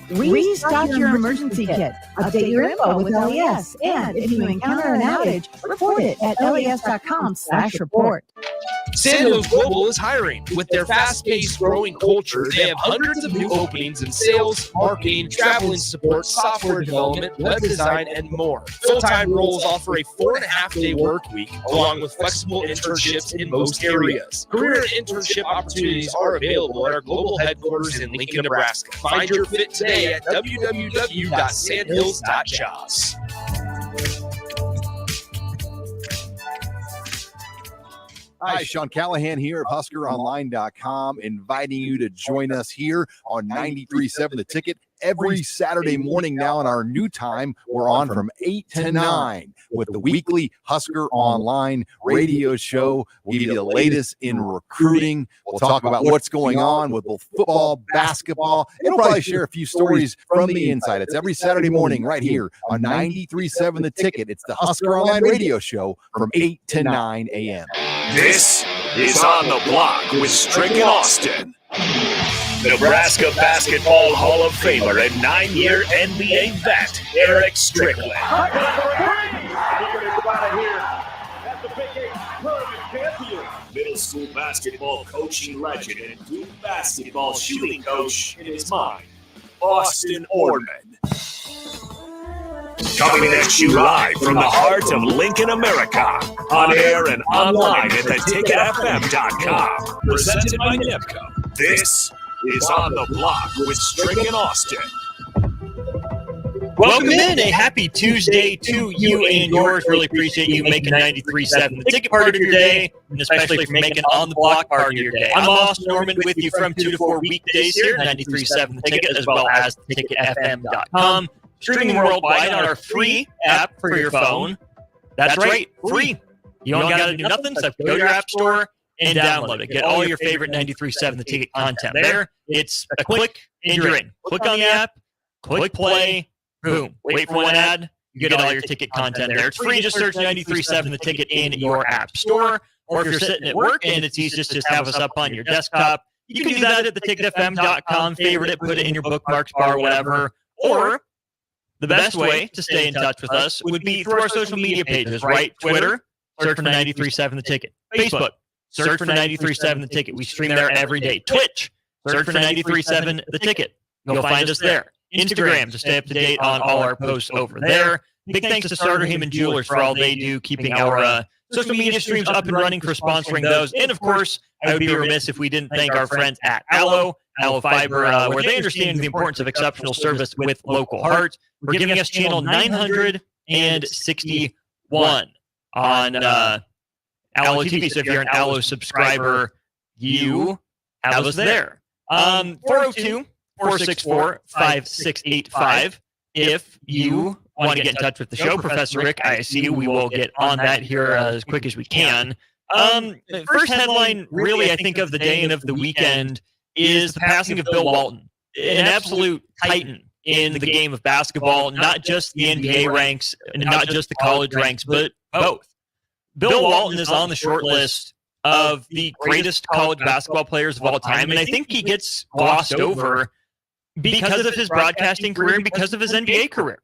Restock your emergency kit. Update your info with LES. And if you encounter an outage, report it at les.com/report. Sandhills Global is hiring. With their fast-paced, growing culture, they have hundreds of new openings in sales, marketing, traveling support, software development, web design, and more. Full-time roles offer a 4.5-day work week, along with flexible internships in most areas. Career and internship opportunities are available at our global headquarters in Lincoln, Nebraska. Find your fit today at www.sandhills.jobs. Hi, Sean Callahan here of HuskerOnline.com, inviting you to join us here on 93.7 The Ticket every Saturday morning now in our new time. We're on from 8 to 9 with the weekly Husker Online radio show. We'll give you the latest in recruiting. We'll talk about what's going on with both football, basketball, and we'll probably share a few stories from the inside. It's every Saturday morning right here on 93.7 The Ticket. It's the Husker Online radio show from 8 to 9 a.m. This is On the Block with Strickland Austin. Nebraska Basketball Hall of Famer and 9-year NBA vet, Erick Strickland. Middle school basketball coaching legend and Duke basketball shooting coach in his mind, Austin Orman. Coming at you live from the heart of Lincoln, America, on air and online at theticketfm.com. Presented by NIPCO. This is On the Block with Strickland Austin. Welcome in. A happy Tuesday to you and yours. Really appreciate you making 93.7 the ticket part of your day, and especially for making On the Block part of your day. I'm Austin Norman with you from 2 to 4 weekdays here, 93.7 the ticket, as well as theticketfm.com. Streaming worldwide on our free app for your phone. That's right, free. You don't got to do nothing except go to your app store and download it. Get all your favorite 93.7 The Ticket content there. It's a click and you're in. Click on the app, click play, boom. Wait for one ad, you get all your ticket content there. It's free. Just search 93.7 The Ticket in your app store. Or if you're sitting at work and it's easiest, just have us up on your desktop. You can do that at theticketfm.com. Favorite it, put it in your bookmarks bar, whatever. Or the best way to stay in touch with us would be through our social media pages, right? Twitter, search for 93.7 The Ticket. Facebook, search for 93.7 The Ticket. We stream there every day. Twitch, search for 93.7 The Ticket. You'll find us there. Instagram, to stay up to date on all our posts over there. Big thanks to Starter Heyman Jewelers for all they do, keeping our social media streams up and running, for sponsoring those. And of course, I would be remiss if we didn't thank our friends at Aloe Fiber, where they understand the importance of exceptional service with local heart. We're giving us channel 961 on Aloe TV. So if you're an Aloe subscriber, you have us there. 402-464-5685. If you want to get in touch with the show, Professor Rick, I see you. We will get on that here as quick as we can. First headline, really, I think, of the day and of the weekend is the passing of Bill Walton, an absolute titan in the game of basketball, not just the NBA ranks and not just the college ranks, but both. Bill Walton is on the short list of the greatest college basketball players of all time, and I think he gets glossed over because of his broadcasting career and because of his NBA career.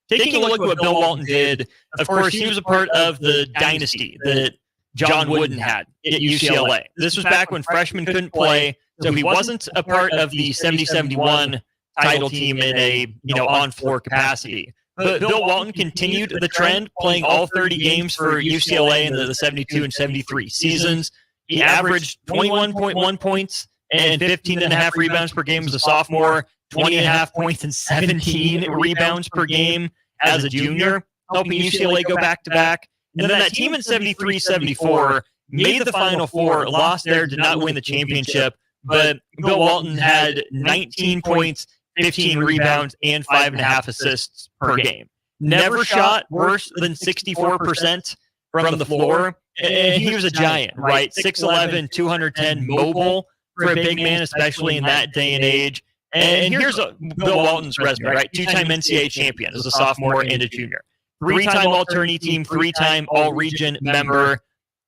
Taking a look at what Bill Walton did, of course, he was a part of the dynasty that John Wooden had at UCLA. This was back when freshmen couldn't play, so he wasn't a part of the 70-71 title team in a on-floor capacity. But Bill Walton continued the trend, playing all 30 games for UCLA in the 72 and 73 seasons. He averaged 21.1 points and 15.5 rebounds per game as a sophomore, 20.5 points and 17 rebounds per game as a junior, helping UCLA go back-to-back. And then that team in 73-74 made the Final Four, lost there, did not win the championship, but Bill Walton had 19 points, 15 rebounds, and 5.5 assists per game. Never shot worse than 64% from the floor, and he was a giant, right? 6'11", 210, mobile for a big man, especially in that day and age. And here's Bill Walton's resume, right? Two-time NCAA champion as a sophomore and a junior. 3-time All-Tourney team, 3-time All-Region member,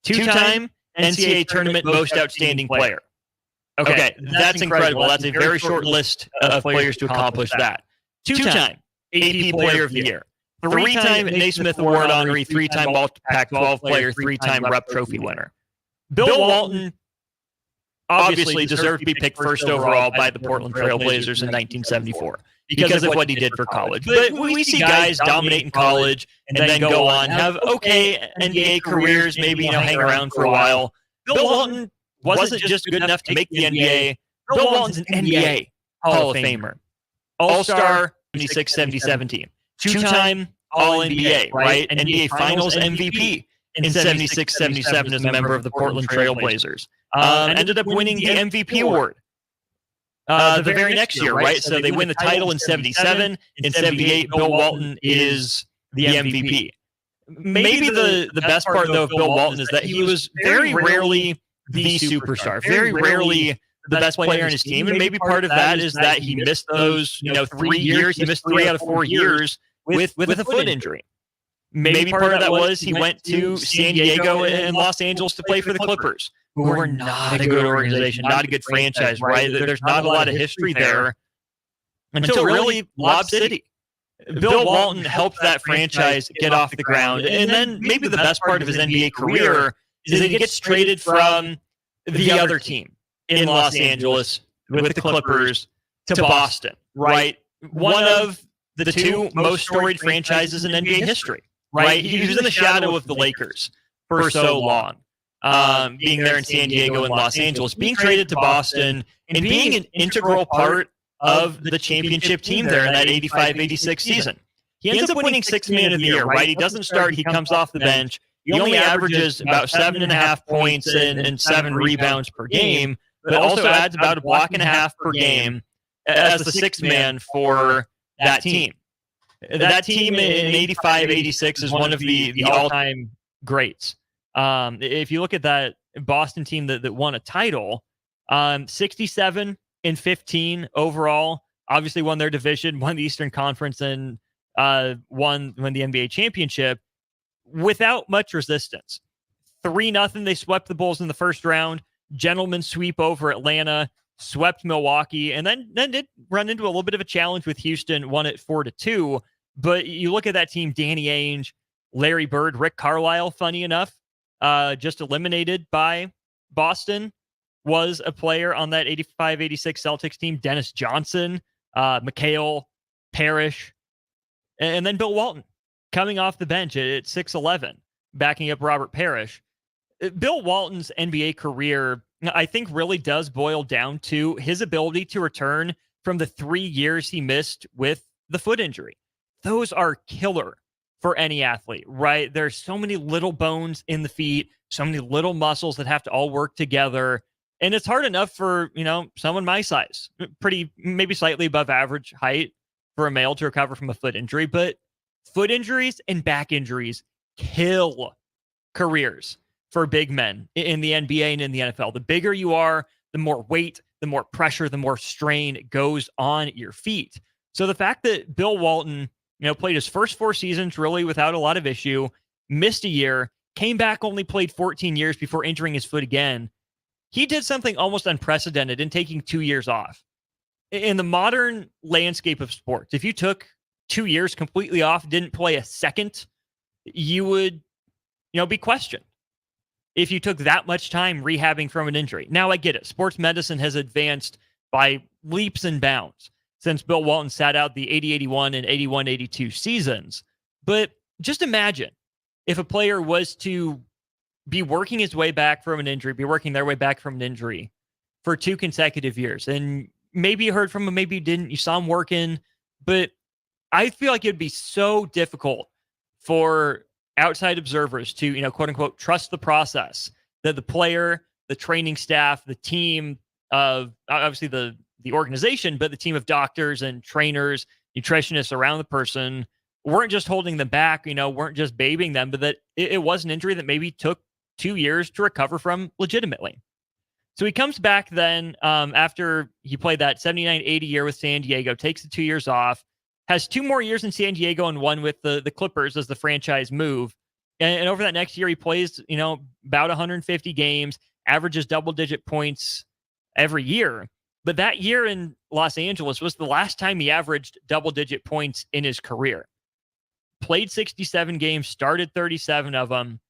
2-time NCAA tournament most outstanding player. Okay, that's incredible. That's a very short list of players to accomplish that. Two-time AP Player of the Year. Three-time Naismith Award honoree, three-time Pac-12 player, three-time Rep Trophy winner. Bill Walton obviously deserved to be picked first overall by the Portland Trail Blazers in 1974 because of what he did for college. But we see guys dominate in college and then go on, have okay NBA careers, maybe hang around for a while. Bill Walton wasn't just good enough to make the NBA. Bill Walton's an NBA Hall of Famer. All-Star 76-77 team. Two-time All-NBA, right? NBA Finals MVP in 76-77 as a member of the Portland Trail Blazers. Ended up winning the MVP award the very next year, right? So they win the title in 77. In 78, Bill Walton is the MVP. Maybe the best part, though, of Bill Walton is that he was very rarely the superstar, very rarely the best player on his team. And maybe part of that is that he missed those 3 years. He missed 3 out of 4 years with a foot injury. Maybe part of that was he went to San Diego and Los Angeles to play for the Clippers, who were not a good organization, not a good franchise, right? There's not a lot of history there until really Lob City. Bill Walton helped that franchise get off the ground. And then maybe the best part of his NBA career is that he gets traded from the other team in Los Angeles with the Clippers to Boston, right? One of the 2 most storied franchises in NBA history, right? He was in the shadow of the Lakers for so long, being there in San Diego and Los Angeles, being traded to Boston and being an integral part of the championship team there in that 85-86 season. He ends up winning 6th Man of the Year, right? He doesn't start. He comes off the bench. He only averages about 7.5 points and 7 rebounds per game, but also adds about a block and a half per game as the 6th man for that team. That team in 85-86 is one of the all-time greats. If you look at that Boston team that won a title, 67-15 overall, obviously won their division, won the Eastern Conference, and won the NBA championship without much resistance. 3-0, they swept the Bulls in the first round. Gentleman sweep over Atlanta, swept Milwaukee, and then did run into a little bit of a challenge with Houston, won it 4-2. But you look at that team, Danny Ainge, Larry Bird, Rick Carlisle, funny enough, just eliminated by Boston, was a player on that 85-86 Celtics team. Dennis Johnson, Mikhail Parrish, and then Bill Walton coming off the bench at 6'11", backing up Robert Parrish. Bill Walton's NBA career, I think, really does boil down to his ability to return from the 3 years he missed with the foot injury. Those are killer for any athlete, right? There's so many little bones in the feet, so many little muscles that have to all work together. And it's hard enough for, someone my size, pretty, maybe slightly above average height for a male to recover from a foot injury. But foot injuries and back injuries kill careers for big men in the NBA and in the NFL. The bigger you are, the more weight, the more pressure, the more strain goes on your feet. So the fact that Bill Walton, played his first 4 seasons really without a lot of issue, missed a year, came back, only played 14 years before injuring his foot again. He did something almost unprecedented in taking 2 years off. In the modern landscape of sports, if you took 2 years completely off, didn't play a second, you would, be questioned if you took that much time rehabbing from an injury. Now, I get it. Sports medicine has advanced by leaps and bounds since Bill Walton sat out the 80-81 and 81-82 seasons. But just imagine if a player was to be working his way back from an injury, be working their way back from an injury for 2 consecutive years. And maybe you heard from him, maybe you didn't. You saw him working. But I feel like it would be so difficult for outside observers to, quote unquote, trust the process that the player, the training staff, the team of obviously the organization, but the team of doctors and trainers, nutritionists around the person weren't just holding them back, weren't just babying them, but that it was an injury that maybe took 2 years to recover from legitimately. So he comes back then after he played that 79-80 year with San Diego, takes the 2 years off, has 2 more years in San Diego and 1 with the Clippers as the franchise move. And over that next year, he plays, about 150 games, averages double-digit points every year. But that year in Los Angeles was the last time he averaged double-digit points in his career. Played 67 games, started 37 of them.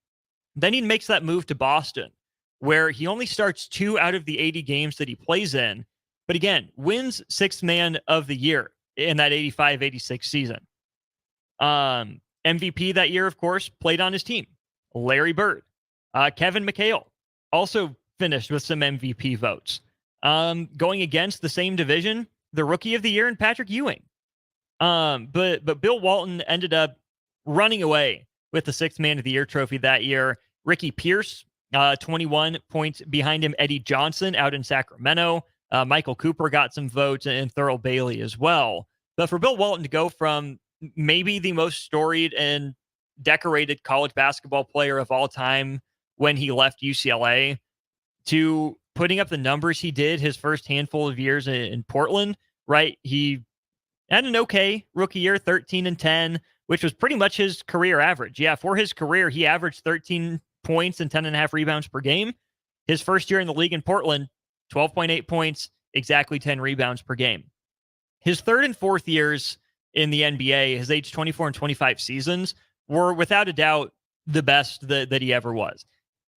Then he makes that move to Boston, where he only starts 2 out of the 80 games that he plays in. But again, wins Sixth Man of the Year in that 85-86 season. MVP that year, of course, played on his team. Larry Bird. Kevin McHale also finished with some MVP votes. Going against the same division, the Rookie of the Year and Patrick Ewing. But Bill Walton ended up running away with the Sixth Man of the Year trophy that year. Ricky Pierce, 21 points behind him. Eddie Johnson out in Sacramento. Michael Cooper got some votes, and Thurl Bailey as well. But for Bill Walton to go from maybe the most storied and decorated college basketball player of all time when he left UCLA to putting up the numbers he did his first handful of years in Portland, right? He had an okay rookie year, 13-10, which was pretty much his career average. Yeah, for his career, he averaged 13 points and 10.5 rebounds per game. His first year in the league in Portland, 12.8 points, exactly 10 rebounds per game. His third and fourth years in the NBA, his age 24 and 25 seasons, were without a doubt the best that he ever was.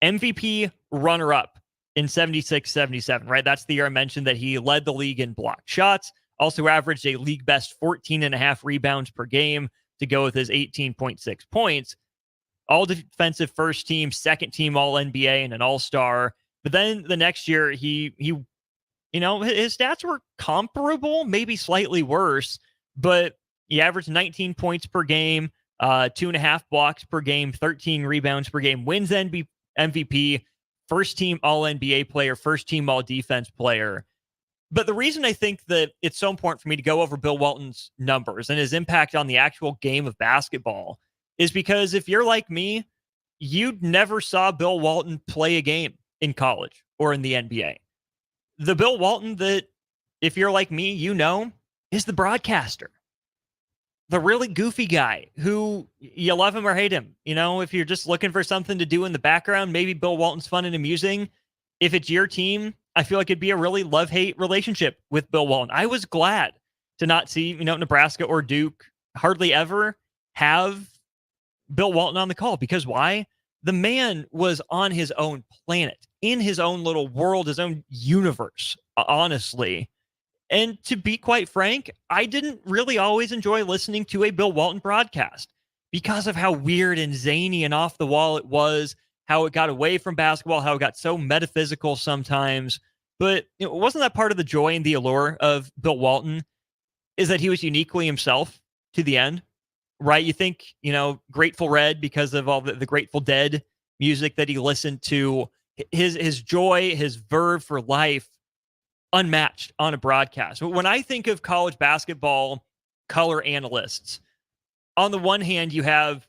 MVP runner-up in 76-77, right? That's the year I mentioned that he led the league in blocked shots, also averaged a league best 14.5 rebounds per game to go with his 18.6 points. All defensive first team, second team All-NBA, and an All-Star. But then the next year, he his stats were comparable, maybe slightly worse, but he averaged 19 points per game, 2.5 blocks per game, 13 rebounds per game, wins MVP, first team All-NBA player, first team All-Defense player. But the reason I think that it's so important for me to go over Bill Walton's numbers and his impact on the actual game of basketball is because if you're like me, you never saw Bill Walton play a game in college or in the NBA. The Bill Walton that, if you're like me, you know, is the broadcaster. The really goofy guy who you love him or hate him. You know, if you're just looking for something to do in the background, maybe Bill Walton's fun and amusing. If it's your team, I feel like it'd be a really love-hate relationship with Bill Walton. I was glad to not see, Nebraska or Duke hardly ever have Bill Walton on the call. Because why? The man was on his own planet, in his own little world, his own universe, honestly. And to be quite frank, I didn't really always enjoy listening to a Bill Walton broadcast because of how weird and zany and off the wall it was, how it got away from basketball, how it got so metaphysical sometimes. But wasn't that part of the joy and the allure of Bill Walton, is that he was uniquely himself to the end, right? You think, Grateful Red, because of all the Grateful Dead music that he listened to, his joy, his verve for life, unmatched on a broadcast. When I think of college basketball color analysts, on the one hand, you have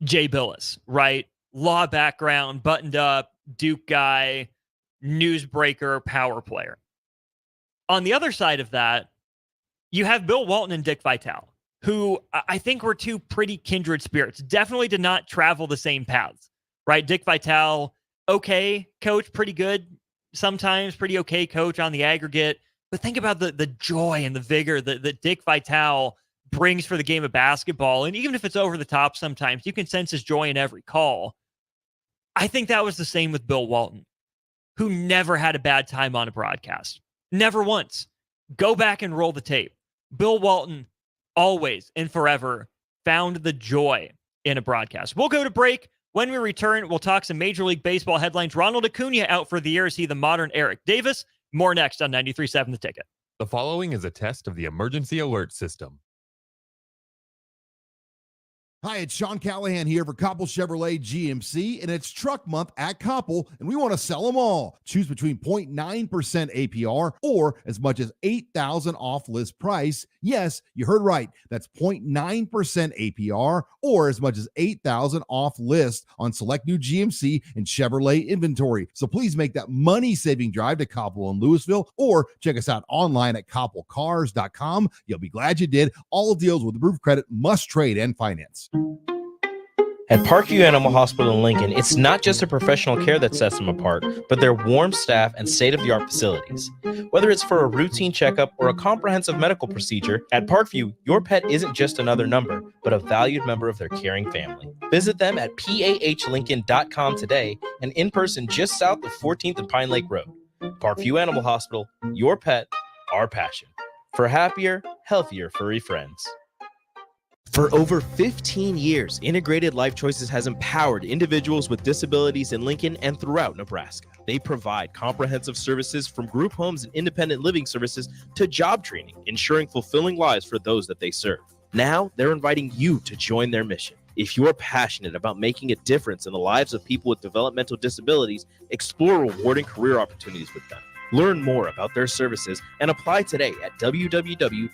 Jay Billis, right? Law background, buttoned up, Duke guy, newsbreaker, power player. On the other side of that, you have Bill Walton and Dick Vitale, who I think were two pretty kindred spirits. Definitely did not travel the same paths, right? Dick Vitale, okay, coach, pretty good. Sometimes pretty okay coach on the aggregate. But think about the joy and the vigor that Dick Vitale brings for the game of basketball. And even if it's over the top sometimes, you can sense his joy in every call. I think that was the same with Bill Walton, who never had a bad time on a broadcast. Never once. Go back and roll the tape. Bill Walton always and forever found the joy in a broadcast. We'll go to break. When we return, we'll talk some Major League Baseball headlines. Ronald Acuna out for the year. Is he the modern Eric Davis? More next on 93.7 The Ticket. The following is a test of the emergency alert system. Hi, it's Sean Callahan here for Koppel Chevrolet GMC, and it's truck month at Koppel, and we want to sell them all. Choose between 0.9% APR or as much as $8,000 off list price. Yes, you heard right. That's 0.9% APR or as much as $8,000 off list on select new GMC and Chevrolet inventory. So please make that money-saving drive to Koppel in Louisville or check us out online at koppelcars.com. You'll be glad you did. All deals with approved credit, must trade and finance. At Parkview Animal Hospital in Lincoln, it's not just a professional care that sets them apart, but their warm staff and state-of-the-art facilities. Whether it's for a routine checkup or a comprehensive medical procedure, at Parkview, your pet isn't just another number, but a valued member of their caring family. Visit them at pahlincoln.com today and in person just south of 14th and Pine Lake Road. Parkview Animal Hospital, your pet, our passion. For happier, healthier furry friends. For over 15 years, Integrated Life Choices has empowered individuals with disabilities in Lincoln and throughout Nebraska. They provide comprehensive services from group homes and independent living services to job training, ensuring fulfilling lives for those that they serve. Now, they're inviting you to join their mission. If you're passionate about making a difference in the lives of people with developmental disabilities, explore rewarding career opportunities with them. Learn more about their services and apply today at www.ilc.net.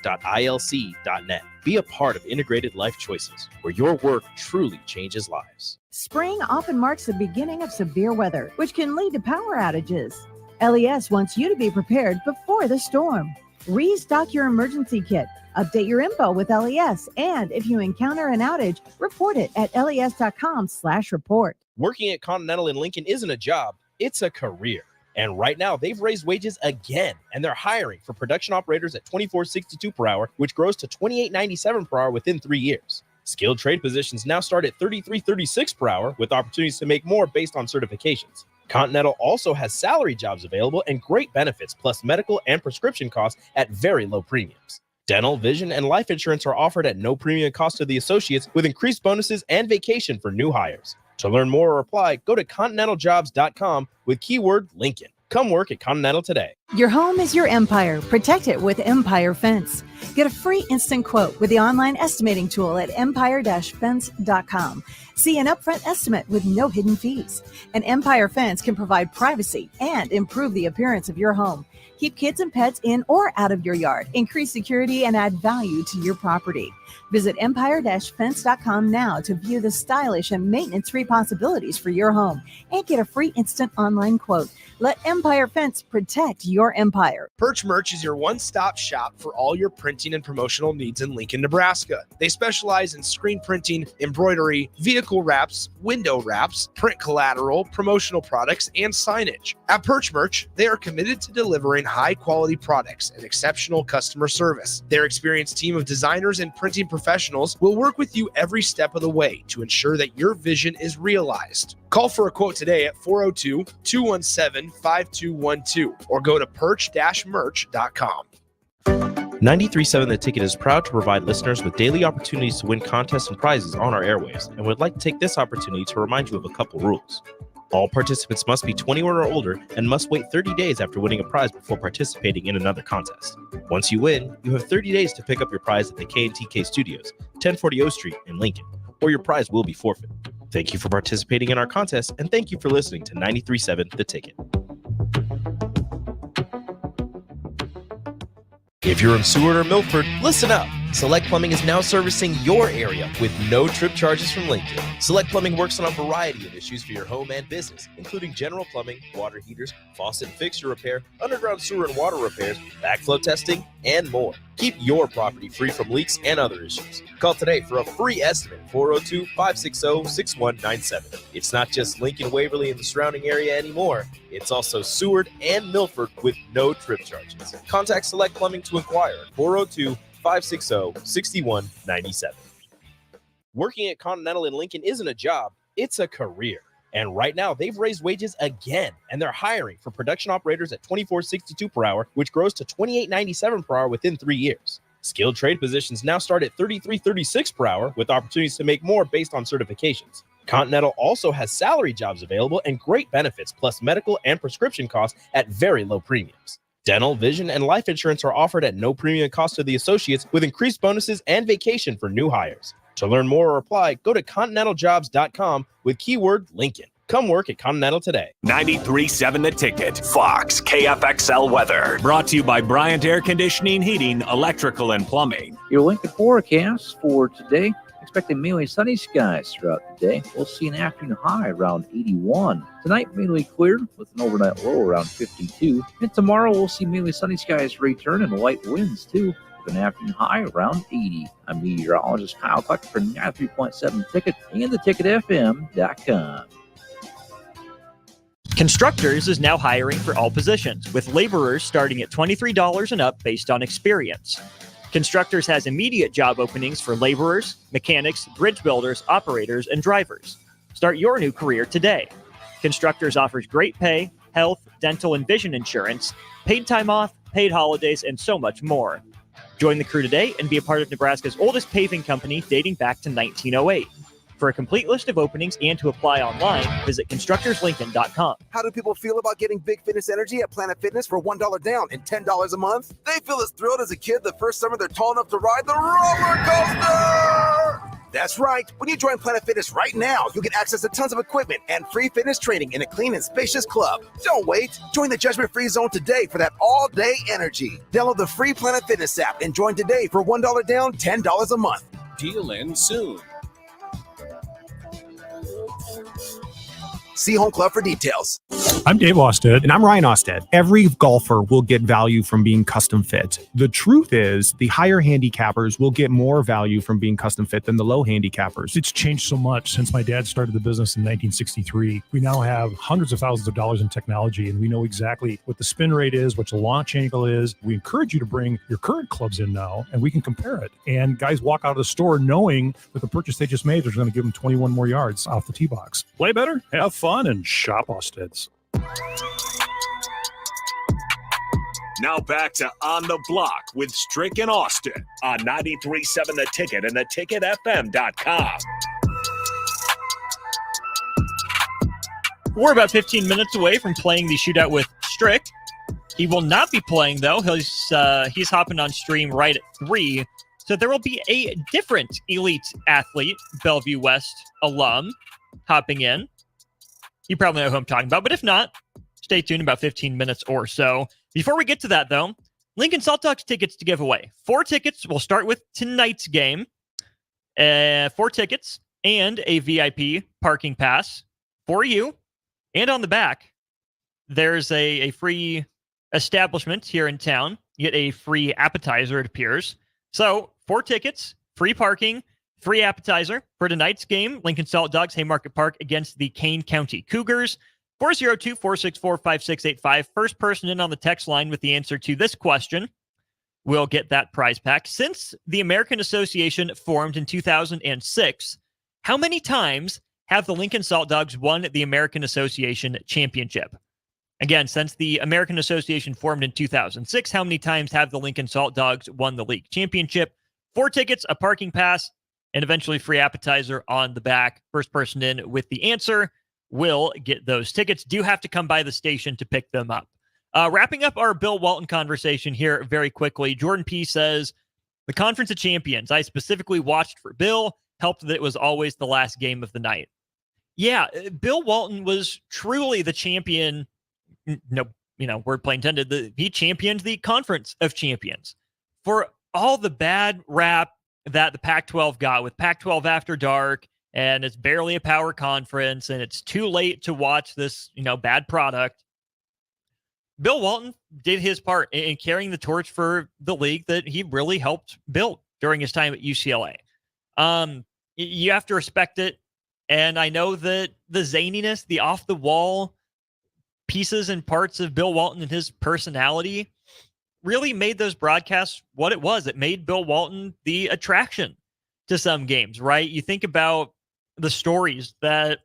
Be a part of Integrated Life Choices, where your work truly changes lives. Spring often marks the beginning of severe weather, which can lead to power outages. LES wants you to be prepared before the storm. Restock your emergency kit, update your info with LES, and if you encounter an outage, report it at les.com/report. Working at Continental in Lincoln isn't a job, it's a career. And right now, they've raised wages again, and they're hiring for production operators at $24.62 per hour, which grows to $28.97 per hour within 3 years. Skilled trade positions now start at $33.36 per hour, with opportunities to make more based on certifications. Continental also has salary jobs available and great benefits, plus medical and prescription costs at very low premiums. Dental, vision, and life insurance are offered at no premium cost to the associates, with increased bonuses and vacation for new hires. To learn more or apply, go to continentaljobs.com with keyword Lincoln. Come work at Continental today. Your home is your empire. Protect it with Empire Fence. Get a free instant quote with the online estimating tool at empire-fence.com. See an upfront estimate with no hidden fees. An Empire Fence can provide privacy and improve the appearance of your home. Keep kids and pets in or out of your yard. Increase security and add value to your property. Visit empire-fence.com now to view the stylish and maintenance-free possibilities for your home and get a free instant online quote. Let Empire Fence protect your empire. Perch Merch is your one-stop shop for all your printing and promotional needs in Lincoln, Nebraska. They specialize in screen printing, embroidery, vehicle wraps, window wraps, print collateral, promotional products, and signage. At Perch Merch, they are committed to delivering high-quality products and exceptional customer service. Their experienced team of designers and printing professionals will work with you every step of the way to ensure that your vision is realized. Call for a quote today at 402-217-5212 or go to perch-merch.com. 93.7 The Ticket is proud to provide listeners with daily opportunities to win contests and prizes on our airwaves, and would like to take this opportunity to remind you of a couple rules. All participants must be 21 or older and must wait 30 days after winning a prize before participating in another contest. Once you win, you have 30 days to pick up your prize at the K&TK Studios, 1040 O Street in Lincoln, or your prize will be forfeit. Thank you for participating in our contest, and thank you for listening to 93.7 The Ticket. If you're in Seward or Milford, listen up. Select Plumbing is now servicing your area with no trip charges from Lincoln. Select Plumbing works on a variety of issues for your home and business, including general plumbing, water heaters, faucet and fixture repair, underground sewer and water repairs, backflow testing, and more. Keep your property free from leaks and other issues. Call today for a free estimate, 402-560-6197. It's not just Lincoln, Waverly, and the surrounding area anymore. It's also Seward and Milford with no trip charges. Contact Select Plumbing to inquire at 402-560-6197. Working at Continental in Lincoln isn't a job, it's a career. And right now, they've raised wages again, and they're hiring for production operators at $24.62 per hour, which grows to $28.97 per hour within 3 years. Skilled trade positions now start at $33.36 per hour, with opportunities to make more based on certifications. Continental also has salary jobs available and great benefits, plus medical and prescription costs at very low premiums. Dental, vision, and life insurance are offered at no premium cost to the associates, with increased bonuses and vacation for new hires. To learn more or apply, go to continentaljobs.com with keyword Lincoln. Come work at Continental today. 93.7 The Ticket, Fox, KFXL weather. Brought to you by Bryant Air Conditioning, Heating, Electrical, and Plumbing. Your Lincoln forecast for today. Expecting mainly sunny skies throughout the day. We'll see an afternoon high around 81. Tonight, mainly clear with an overnight low around 52. And tomorrow, we'll see mainly sunny skies return and light winds too. with an afternoon high around 80. I'm meteorologist Kyle Cluck for 93.7 Ticket and theticketfm.com. Constructors is now hiring for all positions, with laborers starting at $23 and up based on experience. Constructors has immediate job openings for laborers, mechanics, bridge builders, operators, and drivers. Start your new career today. Constructors offers great pay, health, dental, and vision insurance, paid time off, paid holidays, and so much more. Join the crew today and be a part of Nebraska's oldest paving company dating back to 1908. For a complete list of openings and to apply online, visit constructorslincoln.com. How do people feel about getting Big Fitness Energy at Planet Fitness for $1 down and $10 a month? They feel as thrilled as a kid the first summer they're tall enough to ride the roller coaster! That's right. When you join Planet Fitness right now, you'll get access to tons of equipment and free fitness training in a clean and spacious club. Don't wait. Join the judgment-free zone today for that all-day energy. Download the free Planet Fitness app and join today for $1 down, $10 a month. Deal ends soon. See Home Club for details. I'm Dave Osted. And I'm Ryan Osted. Every golfer will get value from being custom fit. The truth is, the higher handicappers will get more value from being custom fit than the low handicappers. It's changed so much since my dad started the business in 1963. We now have hundreds of thousands of dollars in technology, and we know exactly what the spin rate is, what the launch angle is. We encourage you to bring your current clubs in now, and we can compare it. And guys walk out of the store knowing that the purchase they just made is going to give them 21 more yards off the tee box. Play better, have fun, and shop Osted's. Now back to On the Block with Strick and Austin on 93.7 The Ticket and theticketfm.com. We're about 15 minutes away from playing the shootout with Strick. He will not be playing, though. He's hopping on stream right at 3. So there will be a different elite athlete, Bellevue West alum, hopping in. You probably know who I'm talking about, but if not, stay tuned about 15 minutes or so. Before we get to that, though, Lincoln Salt Dogs tickets to give away. 4 tickets. We'll start with tonight's game. 4 tickets and a VIP parking pass for you. And on the back, there's a free establishment here in town. You get a free appetizer, it appears. So 4 tickets, free parking, free appetizer for tonight's game. Lincoln Salt Dogs, Haymarket Park against the Kane County Cougars. 402-464-5685. First person in on the text line with the answer to this question will get that prize pack. Since the American Association formed in 2006, how many times have the Lincoln Salt Dogs won the American Association Championship? Again, since the American Association formed in 2006, how many times have the Lincoln Salt Dogs won the league championship? 4 tickets, a parking pass, and eventually free appetizer on the back. First person in with the answer will get those tickets. Do have to come by the station to pick them up. Wrapping up our Bill Walton conversation here very quickly. Jordan P. says, the Conference of Champions, I specifically watched for Bill, helped that it was always the last game of the night. Yeah, Bill Walton was truly the champion. No, wordplay intended. He championed the Conference of Champions. For all the bad rap that the Pac-12 got with Pac-12 After Dark, and it's barely a power conference, and it's too late to watch this, bad product. Bill Walton did his part in carrying the torch for the league that he really helped build during his time at UCLA. You have to respect it, and I know that the zaniness, the off-the-wall pieces and parts of Bill Walton and his personality really made those broadcasts what it was. It made Bill Walton the attraction to some games, right? You think about the stories that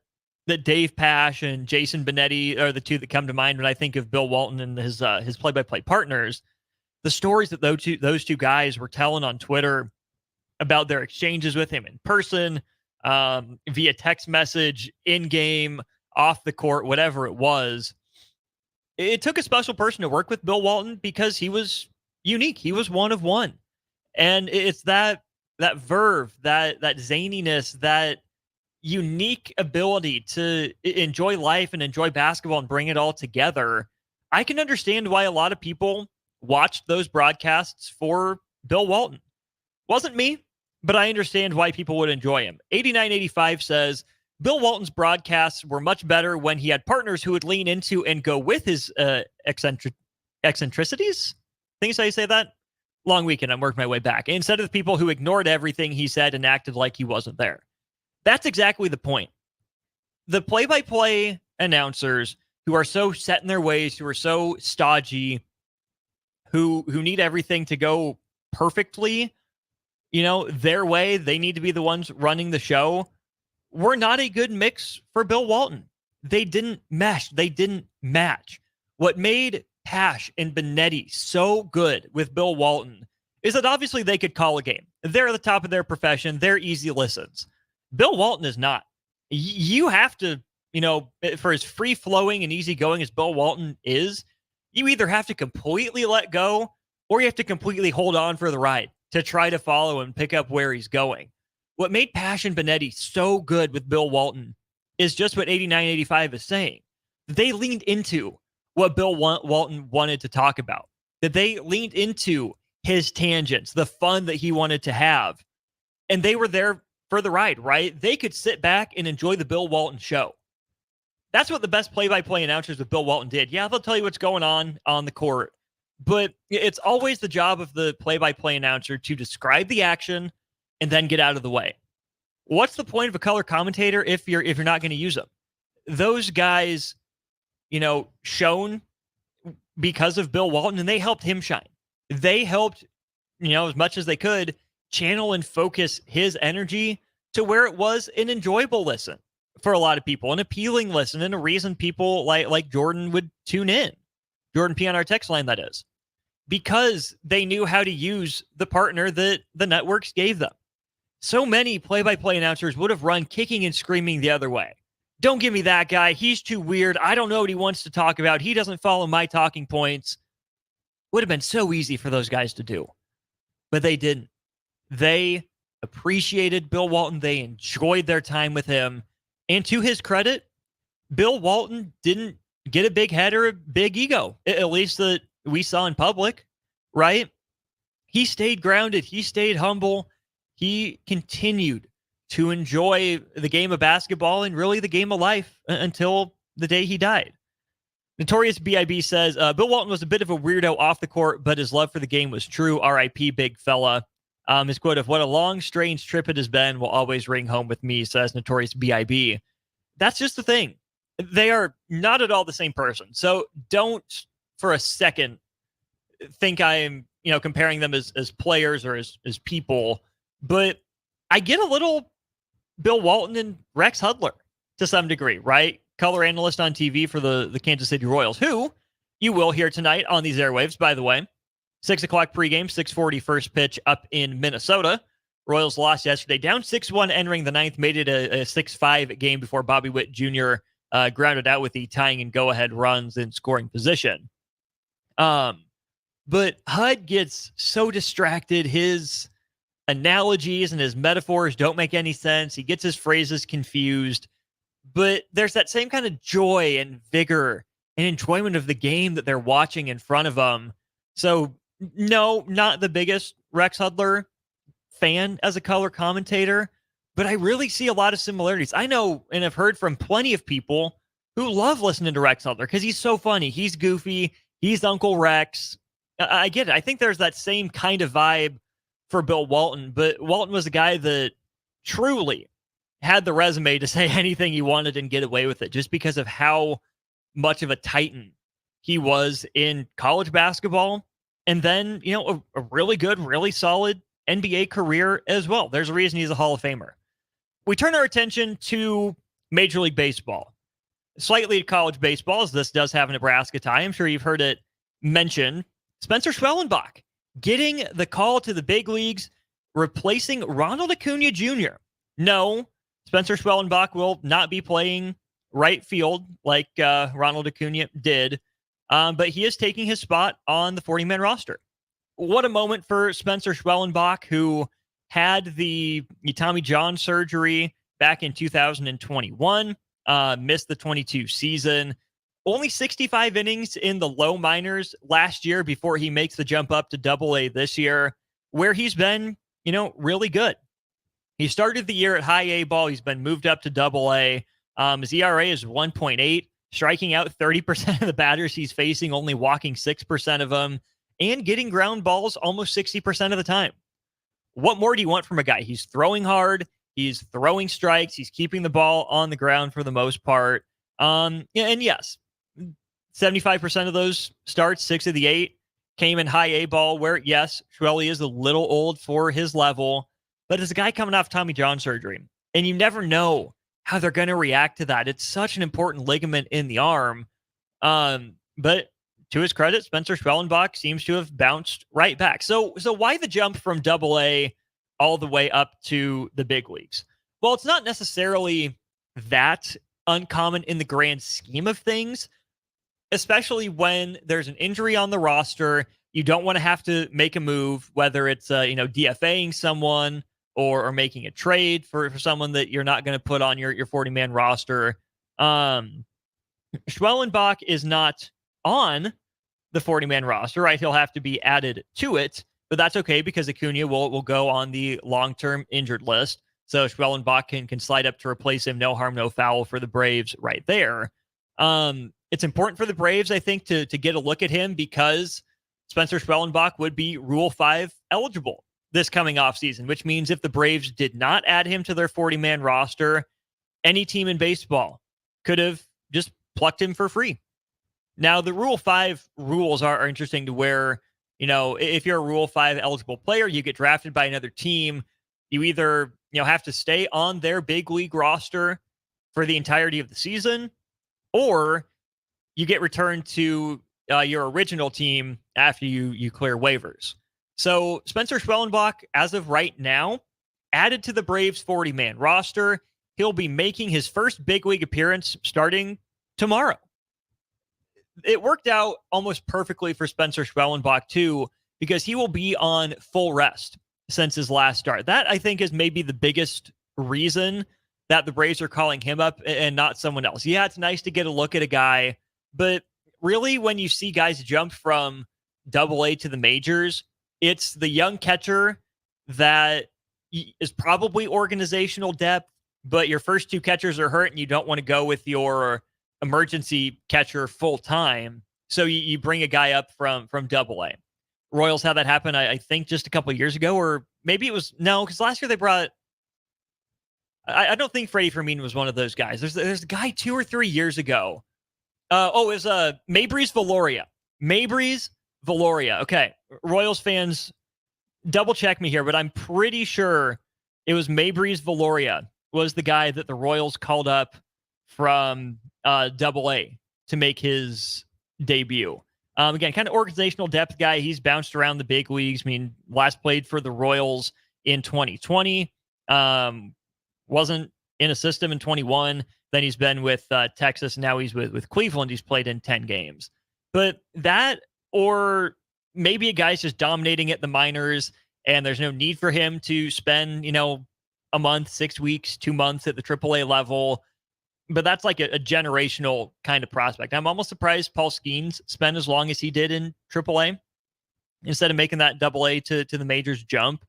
Dave Pash and Jason Benetti are the two that come to mind when I think of Bill Walton and his play-by-play partners. The stories that those two guys were telling on Twitter about their exchanges with him in person, via text message, in-game, off the court, whatever it was. It took a special person to work with Bill Walton because he was unique. He was one of one. And it's that verve, that zaniness, that unique ability to enjoy life and enjoy basketball and bring it all together. I can understand why a lot of people watched those broadcasts for Bill Walton. Wasn't me, but I understand why people would enjoy him. 8985 says, Bill Walton's broadcasts were much better when he had partners who would lean into and go with his eccentricities. I think that's how you say that. long weekend. I'm working my way back. Instead of the people who ignored everything he said and acted like he wasn't there. That's exactly the point. The play-by-play announcers who are so set in their ways, who are so stodgy, who need everything to go perfectly, their way, they need to be the ones running the show, were not a good mix for Bill Walton. They didn't mesh. They didn't match. What made Pash and Benetti so good with Bill Walton is that obviously they could call a game. They're at the top of their profession. They're easy listens. Bill Walton is not. You have to, for as free-flowing and easygoing as Bill Walton is, you either have to completely let go or you have to completely hold on for the ride to try to follow and pick up where he's going. What made Pash and Benetti so good with Bill Walton is just what 8985 is saying. They leaned into what Bill Walton wanted to talk about, that they leaned into his tangents, the fun that he wanted to have, and they were there for the ride, right? They could sit back and enjoy the Bill Walton show. That's what the best play-by-play announcers with Bill Walton did. Yeah, they'll tell you what's going on the court, but it's always the job of the play-by-play announcer to describe the action and then get out of the way. What's the point of a color commentator if you're not going to use them? Those guys, shone because of Bill Walton, and they helped him shine. They helped, as much as they could, channel and focus his energy to where it was an enjoyable listen for a lot of people, an appealing listen, and a reason people like Jordan would tune in. Jordan P on our text line, that is. Because they knew how to use the partner that the networks gave them. So many play-by-play announcers would have run kicking and screaming the other way. Don't give me that guy. He's too weird. I don't know what he wants to talk about. He doesn't follow my talking points. Would have been so easy for those guys to do. But they didn't. They appreciated Bill Walton. They enjoyed their time with him. And to his credit, Bill Walton didn't get a big head or a big ego, at least that we saw in public, right? He stayed grounded. He stayed humble. He continued to enjoy the game of basketball and really the game of life until the day he died. Notorious B.I.B. says, Bill Walton was a bit of a weirdo off the court, but his love for the game was true. R.I.P. big fella. His quote of, "What a long, strange trip it has been will always ring home with me," says Notorious B.I.B. That's just the thing. They are not at all the same person. So don't for a second think I'm, comparing them as players or as people. But I get a little Bill Walton and Rex Hudler to some degree, right? Color analyst on TV for the Kansas City Royals, who you will hear tonight on these airwaves, by the way. 6 o'clock pregame, 6:40 first pitch up in Minnesota. Royals lost yesterday, down 6-1 entering the ninth, made it a 6-5 game before Bobby Witt Jr. Grounded out with the tying and go-ahead runs in scoring position. But Hud gets so distracted. His analogies and his metaphors don't make any sense. He gets his phrases confused. But there's that same kind of joy and vigor and enjoyment of the game that they're watching in front of them. So, no, not the biggest Rex Hudler fan as a color commentator, but I really see a lot of similarities. I know and have heard from plenty of people who love listening to Rex Hudler because he's so funny. He's goofy. He's Uncle Rex. I get it. I think there's that same kind of vibe for Bill Walton, but Walton was a guy that truly had the resume to say anything he wanted and get away with it just because of how much of a titan he was in college basketball. And then, a really good, really solid NBA career as well. There's a reason he's a Hall of Famer. We turn our attention to Major League Baseball. Slightly to college baseball, as this does have a Nebraska tie. I'm sure you've heard it mentioned. Spencer Schwellenbach getting the call to the big leagues, replacing Ronald Acuna Jr. No, Spencer Schwellenbach will not be playing right field like Ronald Acuna did, but he is taking his spot on the 40-man roster. What a moment for Spencer Schwellenbach, who had the Tommy John surgery back in 2021, missed the 22 season. Only 65 innings in the low minors last year before he makes the jump up to Double-A this year, where he's been, really good. He started the year at high A ball. He's been moved up to Double-A. His ERA is 1.8, striking out 30% of the batters he's facing, only walking 6% of them. and getting ground balls almost 60% of the time. What more do you want from a guy? He's throwing hard. He's throwing strikes. He's keeping the ball on the ground for the most part. And yes, 75% of those starts, 6 of the 8, came in high A ball where, yes, Schwelly is a little old for his level, but as a guy coming off Tommy John surgery, and you never know how they're going to react to that. It's such an important ligament in the arm. But to his credit, Spencer Schwellenbach seems to have bounced right back. So why the jump from AA all the way up to the big leagues? Well, it's not necessarily that uncommon in the grand scheme of things, especially when there's an injury on the roster. You don't want to have to make a move, whether it's DFAing someone or making a trade for someone that you're not going to put on your 40-man roster. Schwellenbach is not on the 40-man roster, right? He'll have to be added to it, but that's okay because Acuna will go on the long-term injured list. So Schwellenbach can slide up to replace him. No harm, no foul for the Braves right there. It's important for the Braves, I think, to get a look at him because Spencer Schwellenbach would be Rule 5 eligible this coming offseason, which means if the Braves did not add him to their 40-man roster, any team in baseball could have just plucked him for free. Now, the Rule 5 rules are interesting to where, if you're a Rule 5 eligible player, you get drafted by another team, you either, have to stay on their big league roster for the entirety of the season, or you get returned to your original team after you clear waivers. So Spencer Schwellenbach, as of right now, added to the Braves 40-man roster. He'll be making his first big league appearance starting tomorrow. It worked out almost perfectly for Spencer Schwellenbach, too, because he will be on full rest since his last start. That, I think, is maybe the biggest reason that the Braves are calling him up and not someone else. Yeah, it's nice to get a look at a guy, but really when you see guys jump from AA to the majors, it's the young catcher that is probably organizational depth, but your first 2 catchers are hurt and you don't want to go with your emergency catcher full time. So you bring a guy up from AA. Royals had that happen, I think, just a couple of years ago, or maybe it was, no, because last year they brought, I don't think Freddie Fermin was one of those guys. There's a guy 2 or 3 years ago. It was Maybreeze Valoria. Maybreeze Valoria. Okay, Royals fans, double check me here, but I'm pretty sure it was Maybreeze Valoria was the guy that the Royals called up from AA to make his debut. Again, kind of organizational depth guy. He's bounced around the big leagues. I mean, last played for the Royals in 2020. Wasn't in a system in 21. Then he's been with Texas. Now he's with Cleveland. He's played in 10 games. But that, or maybe a guy's just dominating at the minors and there's no need for him to spend, a month, 6 weeks, 2 months at the AAA level. But that's like a generational kind of prospect. I'm almost surprised Paul Skeens spent as long as he did in AAA instead of making that AA to the majors jump.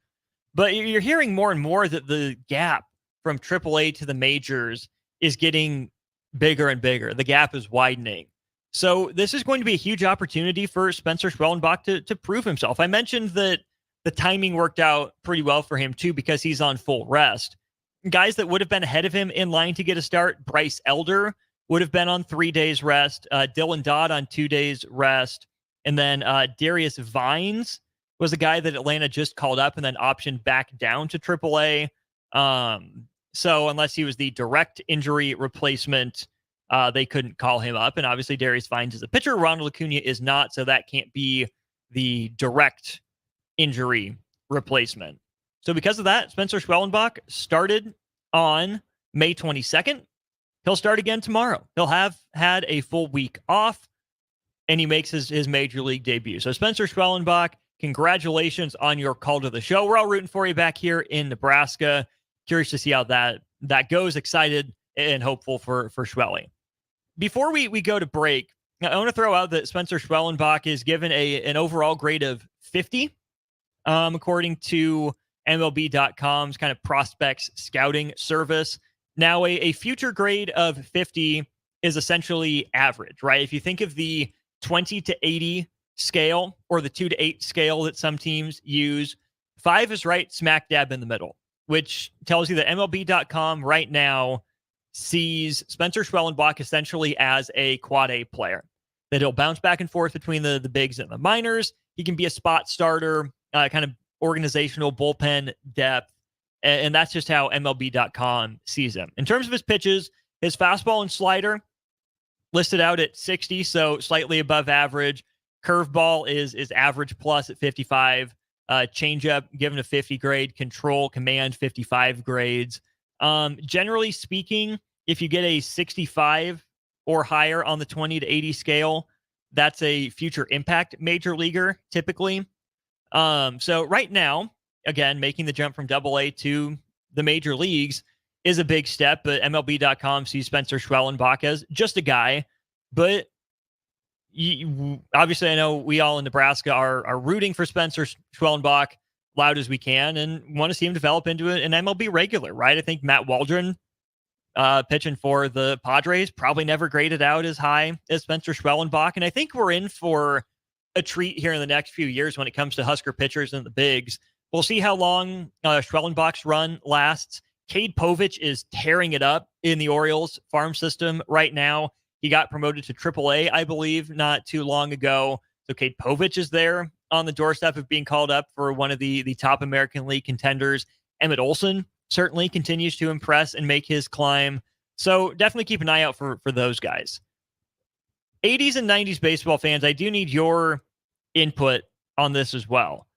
But you're hearing more and more that the gap from AAA to the majors is getting bigger and bigger. The gap is widening. So this is going to be a huge opportunity for Spencer Schwellenbach to prove himself. I mentioned that the timing worked out pretty well for him too because he's on full rest. Guys that would have been ahead of him in line to get a start, Bryce Elder would have been on 3 days rest, Dylan Dodd on 2 days rest, and then Darius Vines was a guy that Atlanta just called up and then optioned back down to AAA. So unless he was the direct injury replacement, they couldn't call him up. And obviously Darius Vines is a pitcher. Ronald Acuna is not, so that can't be the direct injury replacement. So because of that, Spencer Schwellenbach started on May 22nd. He'll start again tomorrow. He'll have had a full week off, and he makes his major league debut. So Spencer Schwellenbach, congratulations on your call to the show. We're all rooting for you back here in Nebraska. Curious to see how that goes. Excited and hopeful for Schwelly. Before we go to break, I want to throw out that Spencer Schwellenbach is given an overall grade of 50, according to MLB.com's kind of prospects scouting service. Now, a future grade of 50 is essentially average, right? If you think of the 20 to 80 scale, or the 2 to 8 scale that some teams use, 5 is right smack dab in the middle, which tells you that MLB.com right now sees Spencer Schwellenbach essentially as a quad A player, that he'll bounce back and forth between the bigs and the minors. He can be a spot starter, kind of organizational bullpen depth. And that's just how MLB.com sees him. In terms of his pitches, his fastball and slider listed out at 60, so slightly above average. Curveball is average plus at 55. Changeup given a 50 grade. Control, command, 55 grades. Generally speaking, if you get a 65 or higher on the 20 to 80 scale, that's a future impact major leaguer typically. So right now, again, making the jump from AA to the major leagues is a big step, but MLB.com sees Spencer Schwellenbach as just a guy. But obviously, I know we all in Nebraska are rooting for Spencer Schwellenbach loud as we can and want to see him develop into an MLB regular, right? I think Matt Waldron, pitching for the Padres, probably never graded out as high as Spencer Schwellenbach. And I think we're in for a treat here in the next few years when it comes to Husker pitchers and the bigs. We'll see how long Schwellenbach's run lasts. Cade Povich is tearing it up in the Orioles farm system right now. He got promoted to AAA, I believe, not too long ago. So Cade Povich is there on the doorstep of being called up for one of the top American League contenders. Emmett Olson certainly continues to impress and make his climb. So definitely keep an eye out for those guys. 80s and 90s baseball fans, I do need your input on this as well.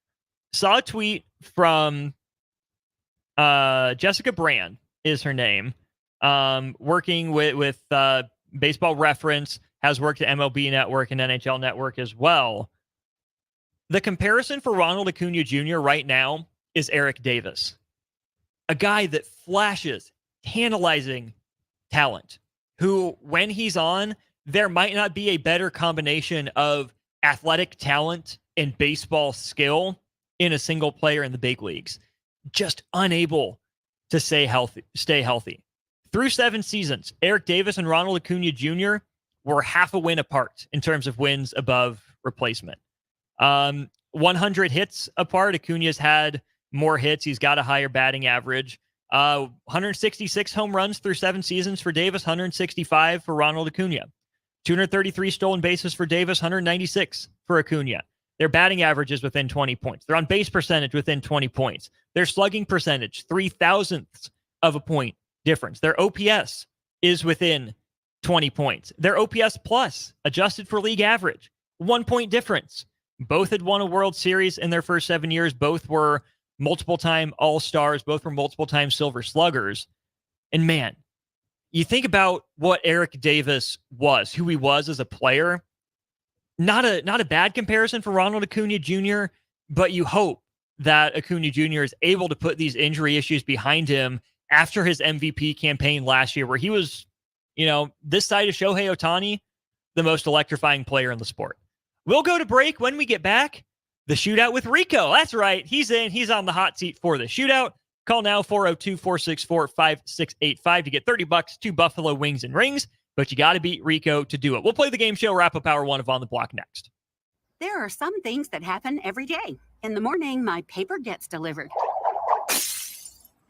Saw a tweet from Jessica Brand is her name, working with Baseball Reference, has worked at MLB Network and NHL Network as well. The comparison for Ronald Acuna Jr. right now is Eric Davis, a guy that flashes tantalizing talent, who, when he's on, there might not be a better combination of athletic talent and baseball skill in a single player in the big leagues. Just unable to stay healthy. Through 7 seasons, Eric Davis and Ronald Acuna Jr. were half a win apart in terms of wins above replacement. 100 hits apart. Acuna's had more hits. He's got a higher batting average. 166 home runs through 7 seasons for Davis, 165 for Ronald Acuna. 233 stolen bases for Davis, 196 for Acuna. Their batting average is within 20 points. Their on-base percentage within 20 points. Their slugging percentage, 0.003 of a point difference. Their OPS is within 20 points. Their OPS plus, adjusted for league average, 1 point difference. Both had won a World Series in their first 7 years. Both were multiple-time All-Stars. Both were multiple-time Silver Sluggers. And man, you think about what Eric Davis was, who he was as a player. Not a bad comparison for Ronald Acuna Jr., but you hope that Acuna Jr. is able to put these injury issues behind him after his MVP campaign last year, where he was, this side of Shohei Ohtani, the most electrifying player in the sport. We'll go to break. When we get back, the shootout with Rico. That's right. He's in. He's on the hot seat for the shootout. Call now 402-464-5685 to get $30 to Buffalo Wings and Rings. But you got to beat Rico to do it. We'll play the game show wrap-up hour 1 of On the Block next. There are some things that happen every day. In the morning, my paper gets delivered.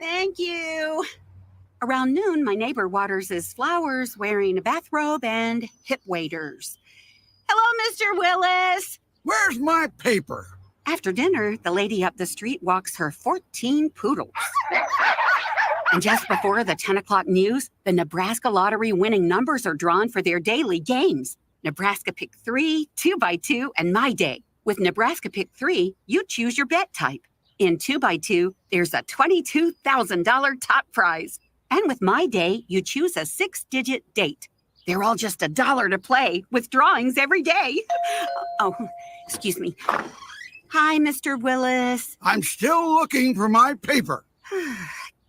Thank you. Around noon, my neighbor waters his flowers wearing a bathrobe and hip waders. Hello, Mr. Willis. Where's my paper? After dinner, the lady up the street walks her 14 poodles. And just before the 10 o'clock news, the Nebraska lottery winning numbers are drawn for their daily games. Nebraska Pick 3, 2x2, and My Day. With Nebraska Pick 3, you choose your bet type. In 2x2, there's a $22,000 top prize. And with My Day, you choose a 6-digit date. They're all just $1 to play, with drawings every day. Oh, excuse me. Hi, Mr. Willis. I'm still looking for my paper.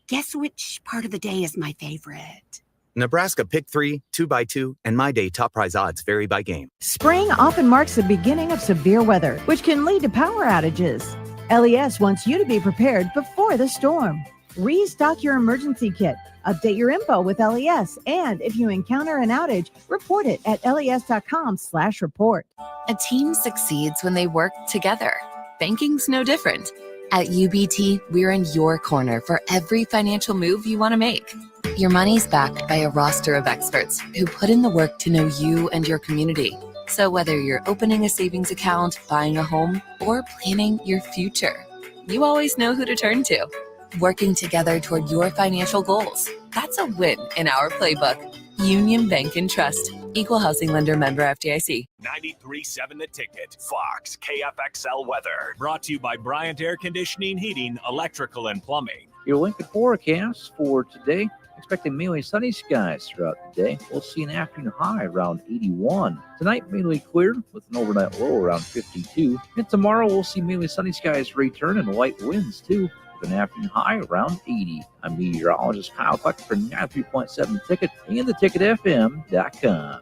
Guess which part of the day is my favorite? Nebraska Pick 3, 2x2, and My Day top prize odds vary by game. Spring often marks the beginning of severe weather, which can lead to power outages. LES wants you to be prepared before the storm. Restock your emergency kit, update your info with LES, and if you encounter an outage, report it at les.com/report. A team succeeds when they work together. Banking's no different. At UBT, we're in your corner for every financial move you want to make. Your money's backed by a roster of experts who put in the work to know you and your community. So whether you're opening a savings account, buying a home, or planning your future, you always know who to turn to. Working together toward your financial goals. That's a win in our playbook. Union Bank and Trust. Equal housing lender, member FDIC. 93.7 The Ticket. Fox KFXL weather. Brought to you by Bryant Air Conditioning, Heating, Electrical, and Plumbing. Your Lincoln forecast for today. Expecting mainly sunny skies throughout the day. We'll see an afternoon high around 81. Tonight, mainly clear with an overnight low around 52. And tomorrow, we'll see mainly sunny skies return and light winds too, with an afternoon high around 80. I'm meteorologist Kyle Cluck for 93.7 Ticket and theticketfm.com.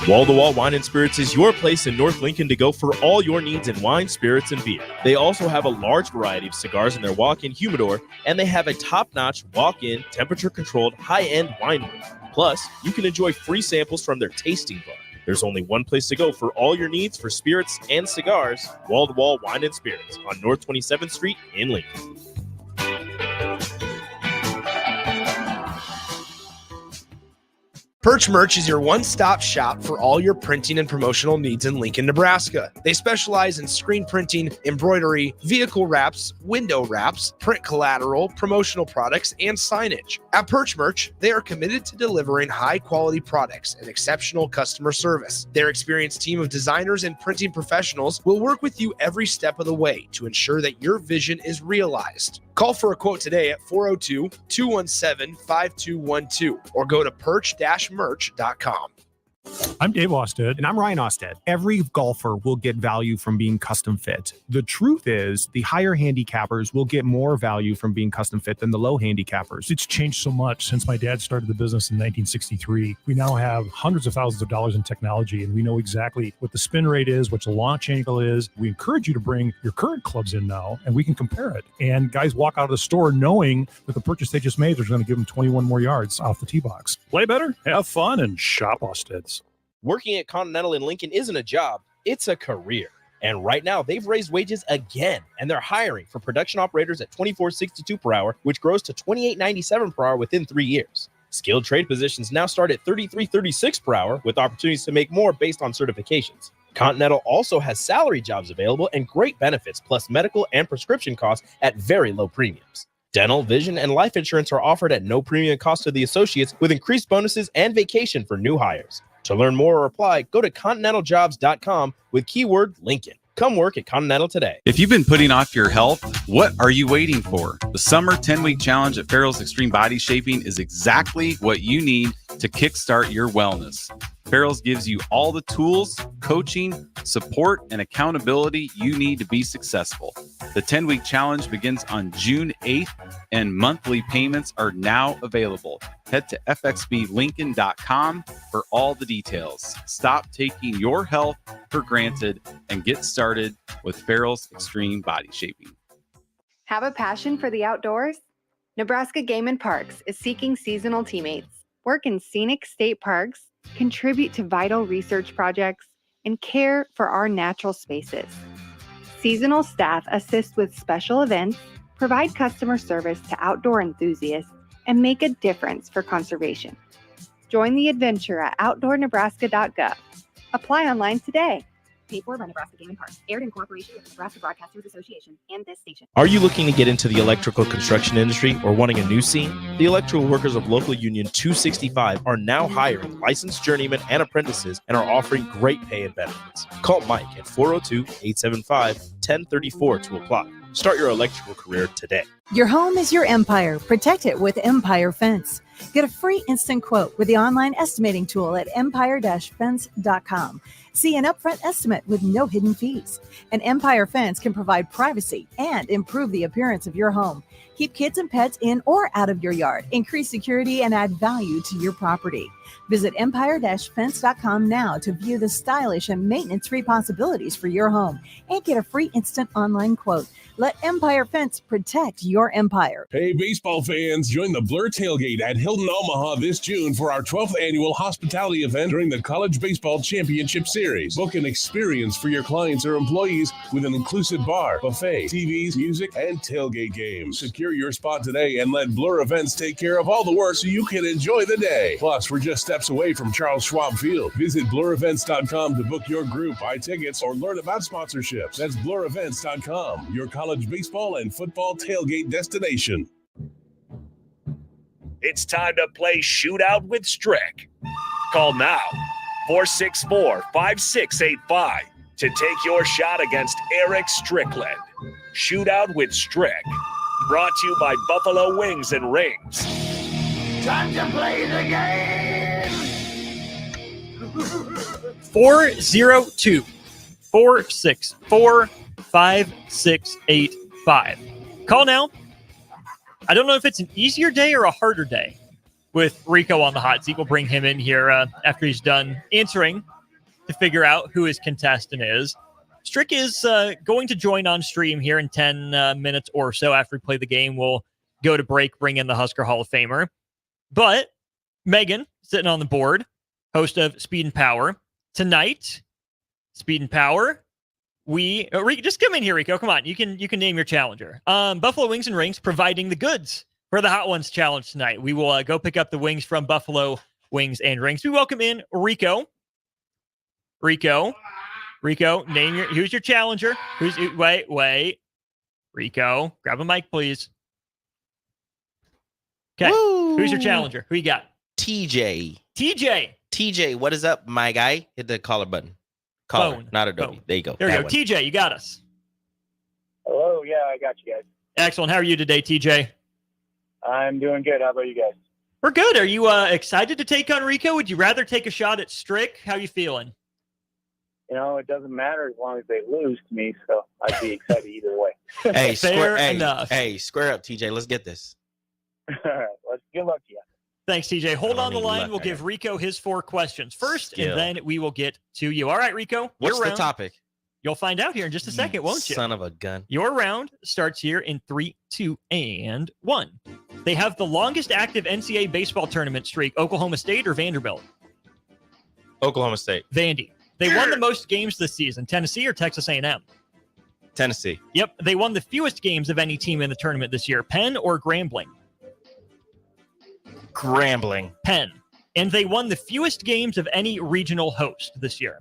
Wall to Wall Wine and Spirits is your place in North Lincoln to go for all your needs in wine, spirits, and beer. They also have a large variety of cigars in their walk-in humidor, and they have a top-notch walk-in, temperature-controlled, high-end wine room. Plus, you can enjoy free samples from their tasting bar. There's only one place to go for all your needs for spirits and cigars. Wall to Wall Wine and Spirits on North 27th Street in Lincoln. Perch Merch is your one-stop shop for all your printing and promotional needs in Lincoln, Nebraska. They specialize in screen printing, embroidery, vehicle wraps, window wraps, print collateral, promotional products, and signage. At Perch Merch, they are committed to delivering high-quality products and exceptional customer service. Their experienced team of designers and printing professionals will work with you every step of the way to ensure that your vision is realized. Call for a quote today at 402-217-5212 or go to perch-merch.com. I'm Dave Osted. And I'm Ryan Osted. Every golfer will get value from being custom fit. The truth is, the higher handicappers will get more value from being custom fit than the low handicappers. It's changed so much since my dad started the business in 1963. We now have hundreds of thousands of dollars in technology, and we know exactly what the spin rate is, what the launch angle is. We encourage you to bring your current clubs in now, and we can compare it. And guys walk out of the store knowing that the purchase they just made is going to give them 21 more yards off the tee box. Play better, have fun, and shop Osted's. Working at Continental in Lincoln isn't a job, it's a career. And right now, they've raised wages again, and they're hiring for production operators at $24.62 per hour, which grows to $28.97 per hour within 3 years. Skilled trade positions now start at $33.36 per hour, with opportunities to make more based on certifications. Continental also has salary jobs available and great benefits, plus medical and prescription costs at very low premiums. Dental, vision, and life insurance are offered at no premium cost to the associates, with increased bonuses and vacation for new hires. To learn more or apply, go to continentaljobs.com with keyword Lincoln. Come work at Continental today. If you've been putting off your health, what are you waiting for? The summer 10-week challenge at Farrell's Extreme Body Shaping is exactly what you need to kickstart your wellness. Farrell's gives you all the tools, coaching, support, and accountability you need to be successful. The 10-week challenge begins on June 8th, and monthly payments are now available. Head to fxblincoln.com for all the details. Stop taking your health for granted and get started with Farrell's Extreme Body Shaping. Have a passion for the outdoors? Nebraska Game and Parks is seeking seasonal teammates. Work in scenic state parks, contribute to vital research projects, and care for our natural spaces. Seasonal staff assist with special events, provide customer service to outdoor enthusiasts, and make a difference for conservation. Join the adventure at outdoornebraska.gov. Apply online today. Paid for by Nebraska Game and Parks. Aired in cooperation with the Nebraska Broadcasters Association and this station. Are you looking to get into the electrical construction industry or wanting a new scene? The electrical workers of Local Union 265 are now hiring licensed journeymen and apprentices and are offering great pay and benefits. Call Mike at 402-875-1034 to apply. Start your electrical career today. Your home is your empire. Protect it with Empire Fence. Get a free instant quote with the online estimating tool at empire-fence.com. See an upfront estimate with no hidden fees. An Empire Fence can provide privacy and improve the appearance of your home. Keep kids and pets in or out of your yard. Increase security and add value to your property. Visit empire-fence.com now to view the stylish and maintenance-free possibilities for your home and get a free instant online quote. Let Empire Fence protect your empire. Hey, baseball fans, join the Blur Tailgate at Hilton Omaha this June for our 12th annual hospitality event during the College Baseball Championship Series. Book an experience for your clients or employees with an inclusive bar, buffet, TVs, music, and tailgate games. Secure your spot today and let Blur Events take care of all the work so you can enjoy the day. Plus, we're just steps away from Charles Schwab Field. Visit blurevents.com to book your group, buy tickets, or learn about sponsorships. That's blurevents.com, your college baseball and football tailgate destination. It's time to play Shootout with Strick. Call now, 464-5685, to take your shot against Erick Strickland. Shootout with Strick. Brought to you by Buffalo Wings and Rings. Time to play the game! 402-464-5685. Call now. I don't know if it's an easier day or a harder day with Rico on the hot seat. We'll bring him in here after he's done answering to figure out who his contestant is. Strick is going to join on stream here in 10 minutes or so after we play the game. We'll go to break, bring in the Husker Hall of Famer. But Megan, sitting on the board, host of Speed and Power. Tonight, Speed and Power, Rico, just come in here, Rico. Come on, you can name your challenger. Buffalo Wings and Rings providing the goods for the Hot Ones Challenge tonight. We will go pick up the wings from Buffalo Wings and Rings. We welcome in Rico. Rico, who's your challenger? Wait. Rico, grab a mic, please. Okay, who's your challenger? Who you got? TJ, what is up, my guy? Hit the caller button. Caller, Phone. not Adobe. Phone. There you go. There you go. One. TJ, you got us. Hello, yeah, I got you guys. Excellent. How are you today, TJ? I'm doing good. How about you guys? We're good. Are you excited to take on Rico? Would you rather take a shot at Strick? How you feeling? You know, it doesn't matter as long as they lose to me, so I'd be excited either way. Hey, Fair enough. Hey, square up, TJ. Let's get this. All right, good luck to you. Thanks, TJ. Hold on the line. We'll give Rico his 4 questions first, and then we will get to you. All right, Rico. What's the topic? You'll find out here in just a second, won't you? Son of a gun. Your round starts here in 3, 2, and 1. They have the longest active NCAA baseball tournament streak, Oklahoma State or Vanderbilt? Oklahoma State. Vandy. They won the most games this season, Tennessee or Texas A&M? Tennessee. Yep. They won the fewest games of any team in the tournament this year, Penn or Grambling? Grambling. Penn. And they won the fewest games of any regional host this year.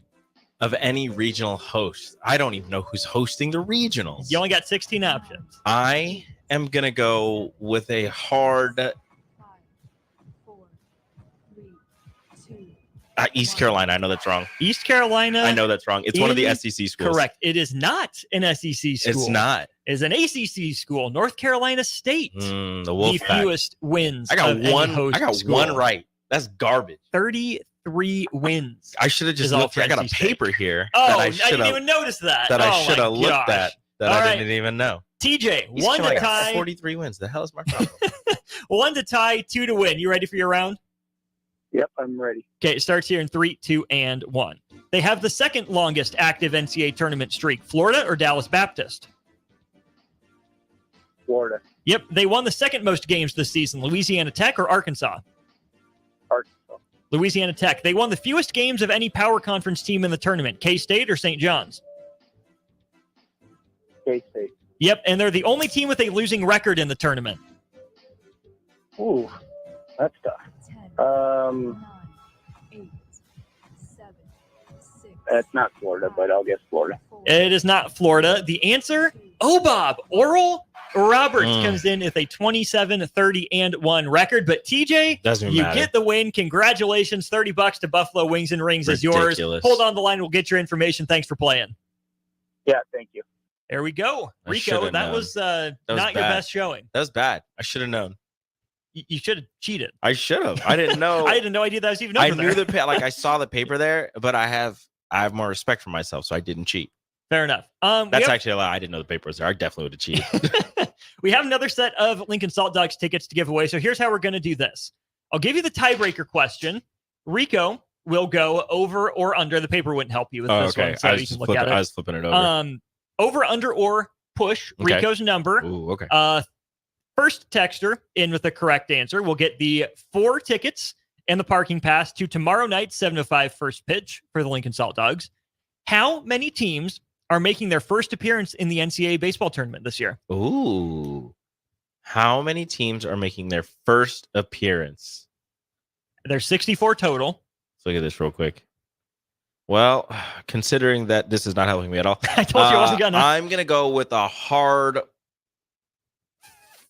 Of any regional host. I don't even know who's hosting the regionals. You only got 16 options. I am going to go with a hard... East Carolina. I know that's wrong. East Carolina. I know that's wrong. It's one of the SEC schools. Correct. It is not an SEC school. It's not. It's an ACC school. North Carolina State. The fewest wins. I got school. one right. That's garbage. 33 wins. I should have just looked. I got a paper here. Oh, I didn't even notice that. That I should have looked at. That I didn't even know. TJ, East 1 to tie. 43 wins. The hell is my problem? 1 to tie, 2 to win. You ready for your round? Yep, I'm ready. Okay, it starts here in 3, 2, and 1. They have the second longest active NCAA tournament streak, Florida or Dallas Baptist? Florida. Yep, they won the second most games this season, Louisiana Tech or Arkansas? Arkansas. Louisiana Tech. They won the fewest games of any power conference team in the tournament, K-State or St. John's? K-State. Yep, and they're the only team with a losing record in the tournament. Ooh, that's tough. 9, 8, 7, 6. That's not Florida, but I'll guess Florida. It is not Florida. The answer, Bob, Oral Roberts comes in with a 27-30-1 record. But TJ, you get the win. Congratulations. $30 to Buffalo Wings and Rings is yours. Hold on the line. We'll get your information. Thanks for playing. Yeah, thank you. There we go. Rico, that was not your best showing. That was bad. I should have known. You should have cheated. I should have. I didn't know. I had no idea that was even over there. I knew I saw the paper there, but I have more respect for myself, so I didn't cheat. Fair enough. That's actually a lie. I didn't know the paper was there. I definitely would have cheated. We have another set of Lincoln Salt Dogs tickets to give away. So here's how we're going to do this. I'll give you the tiebreaker question. Rico will go over or under. The paper wouldn't help you with this one, so you can look at it. I was flipping it over. Over, under, or push, Okay. Rico's number. Ooh, okay. First texter in with the correct answer will get the 4 tickets and the parking pass to tomorrow night, 7:05 first pitch for the Lincoln Salt Dogs. How many teams are making their first appearance in the NCAA baseball tournament this year? Ooh. How many teams are making their first appearance? There's 64 total. Let's look at this real quick. Well, considering that this is not helping me at all, I told you I wasn't gonna. I'm going to go with a hard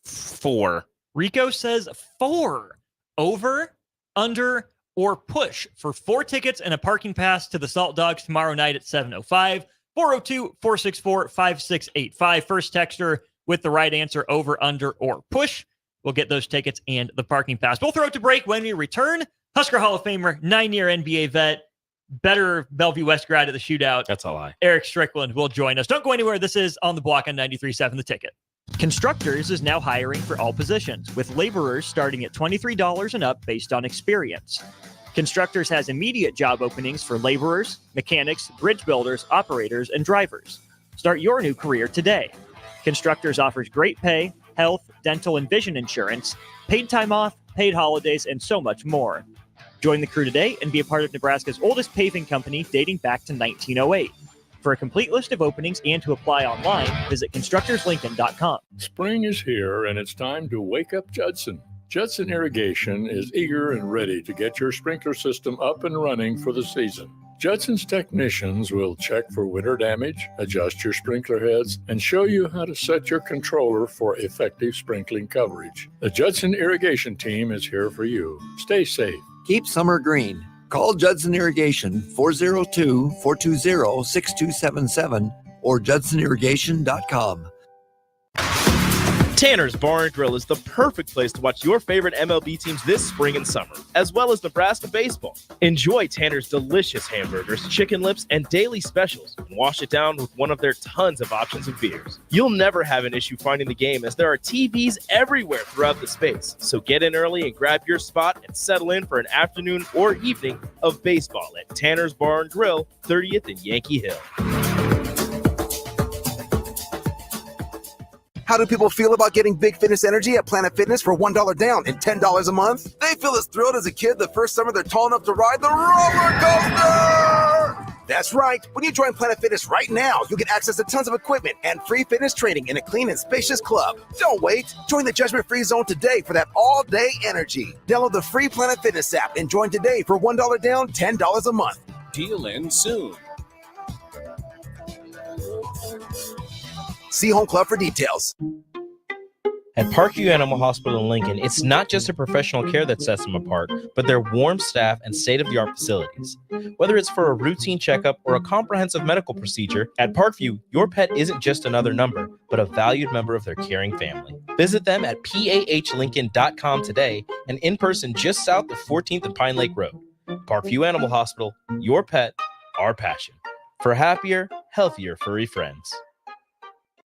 4. Rico says 4. Over, under, or push for 4 tickets and a parking pass to the Salt Dogs tomorrow night at 7:05. 402-464-5685. First texter with the right answer, over, under, or push, will get those tickets and the parking pass. We'll throw it to break. When we return, Husker Hall of Famer, 9-year NBA vet, better Bellevue West grad at the shootout. That's a lie. Erick Strickland will join us. Don't go anywhere. This is On the Block on 93.7 The Ticket. Constructors is now hiring for all positions, with laborers starting at $23 and up based on experience. Constructors has immediate job openings for laborers, mechanics, bridge builders, operators, and drivers. Start your new career today. Constructors offers great pay, health, dental, and vision insurance, paid time off, paid holidays, and so much more. Join the crew today and be a part of Nebraska's oldest paving company dating back to 1908. For a complete list of openings and to apply online, visit constructorslincoln.com. Spring is here and it's time to wake up Judson. Judson Irrigation is eager and ready to get your sprinkler system up and running for the season. Judson's technicians will check for winter damage, adjust your sprinkler heads, and show you how to set your controller for effective sprinkling coverage. The Judson Irrigation team is here for you. Stay safe. Keep summer green. Call Judson Irrigation 402-420-6277 or judsonirrigation.com. Tanner's Bar and Grill is the perfect place to watch your favorite MLB teams this spring and summer, as well as Nebraska baseball. Enjoy Tanner's delicious hamburgers, chicken lips, and daily specials, and wash it down with one of their tons of options of beers. You'll never have an issue finding the game, as there are TVs everywhere throughout the space. So get in early and grab your spot and settle in for an afternoon or evening of baseball at Tanner's Bar and Grill, 30th and Yankee Hill. How do people feel about getting big fitness energy at Planet Fitness for $1 down and $10 a month? They feel as thrilled as a kid the first summer they're tall enough to ride the roller coaster! That's right. When you join Planet Fitness right now, you'll get access to tons of equipment and free fitness training in a clean and spacious club. Don't wait. Join the judgment-free zone today for that all-day energy. Download the free Planet Fitness app and join today for $1 down, $10 a month. Deal ends soon. See Home Club for details. At Parkview Animal Hospital in Lincoln, it's not just a professional care that sets them apart, but their warm staff and state-of-the-art facilities. Whether it's for a routine checkup or a comprehensive medical procedure, at Parkview, your pet isn't just another number, but a valued member of their caring family. Visit them at pahlincoln.com today and in person just south of 14th and Pine Lake Road. Parkview Animal Hospital, your pet, our passion. For happier, healthier furry friends.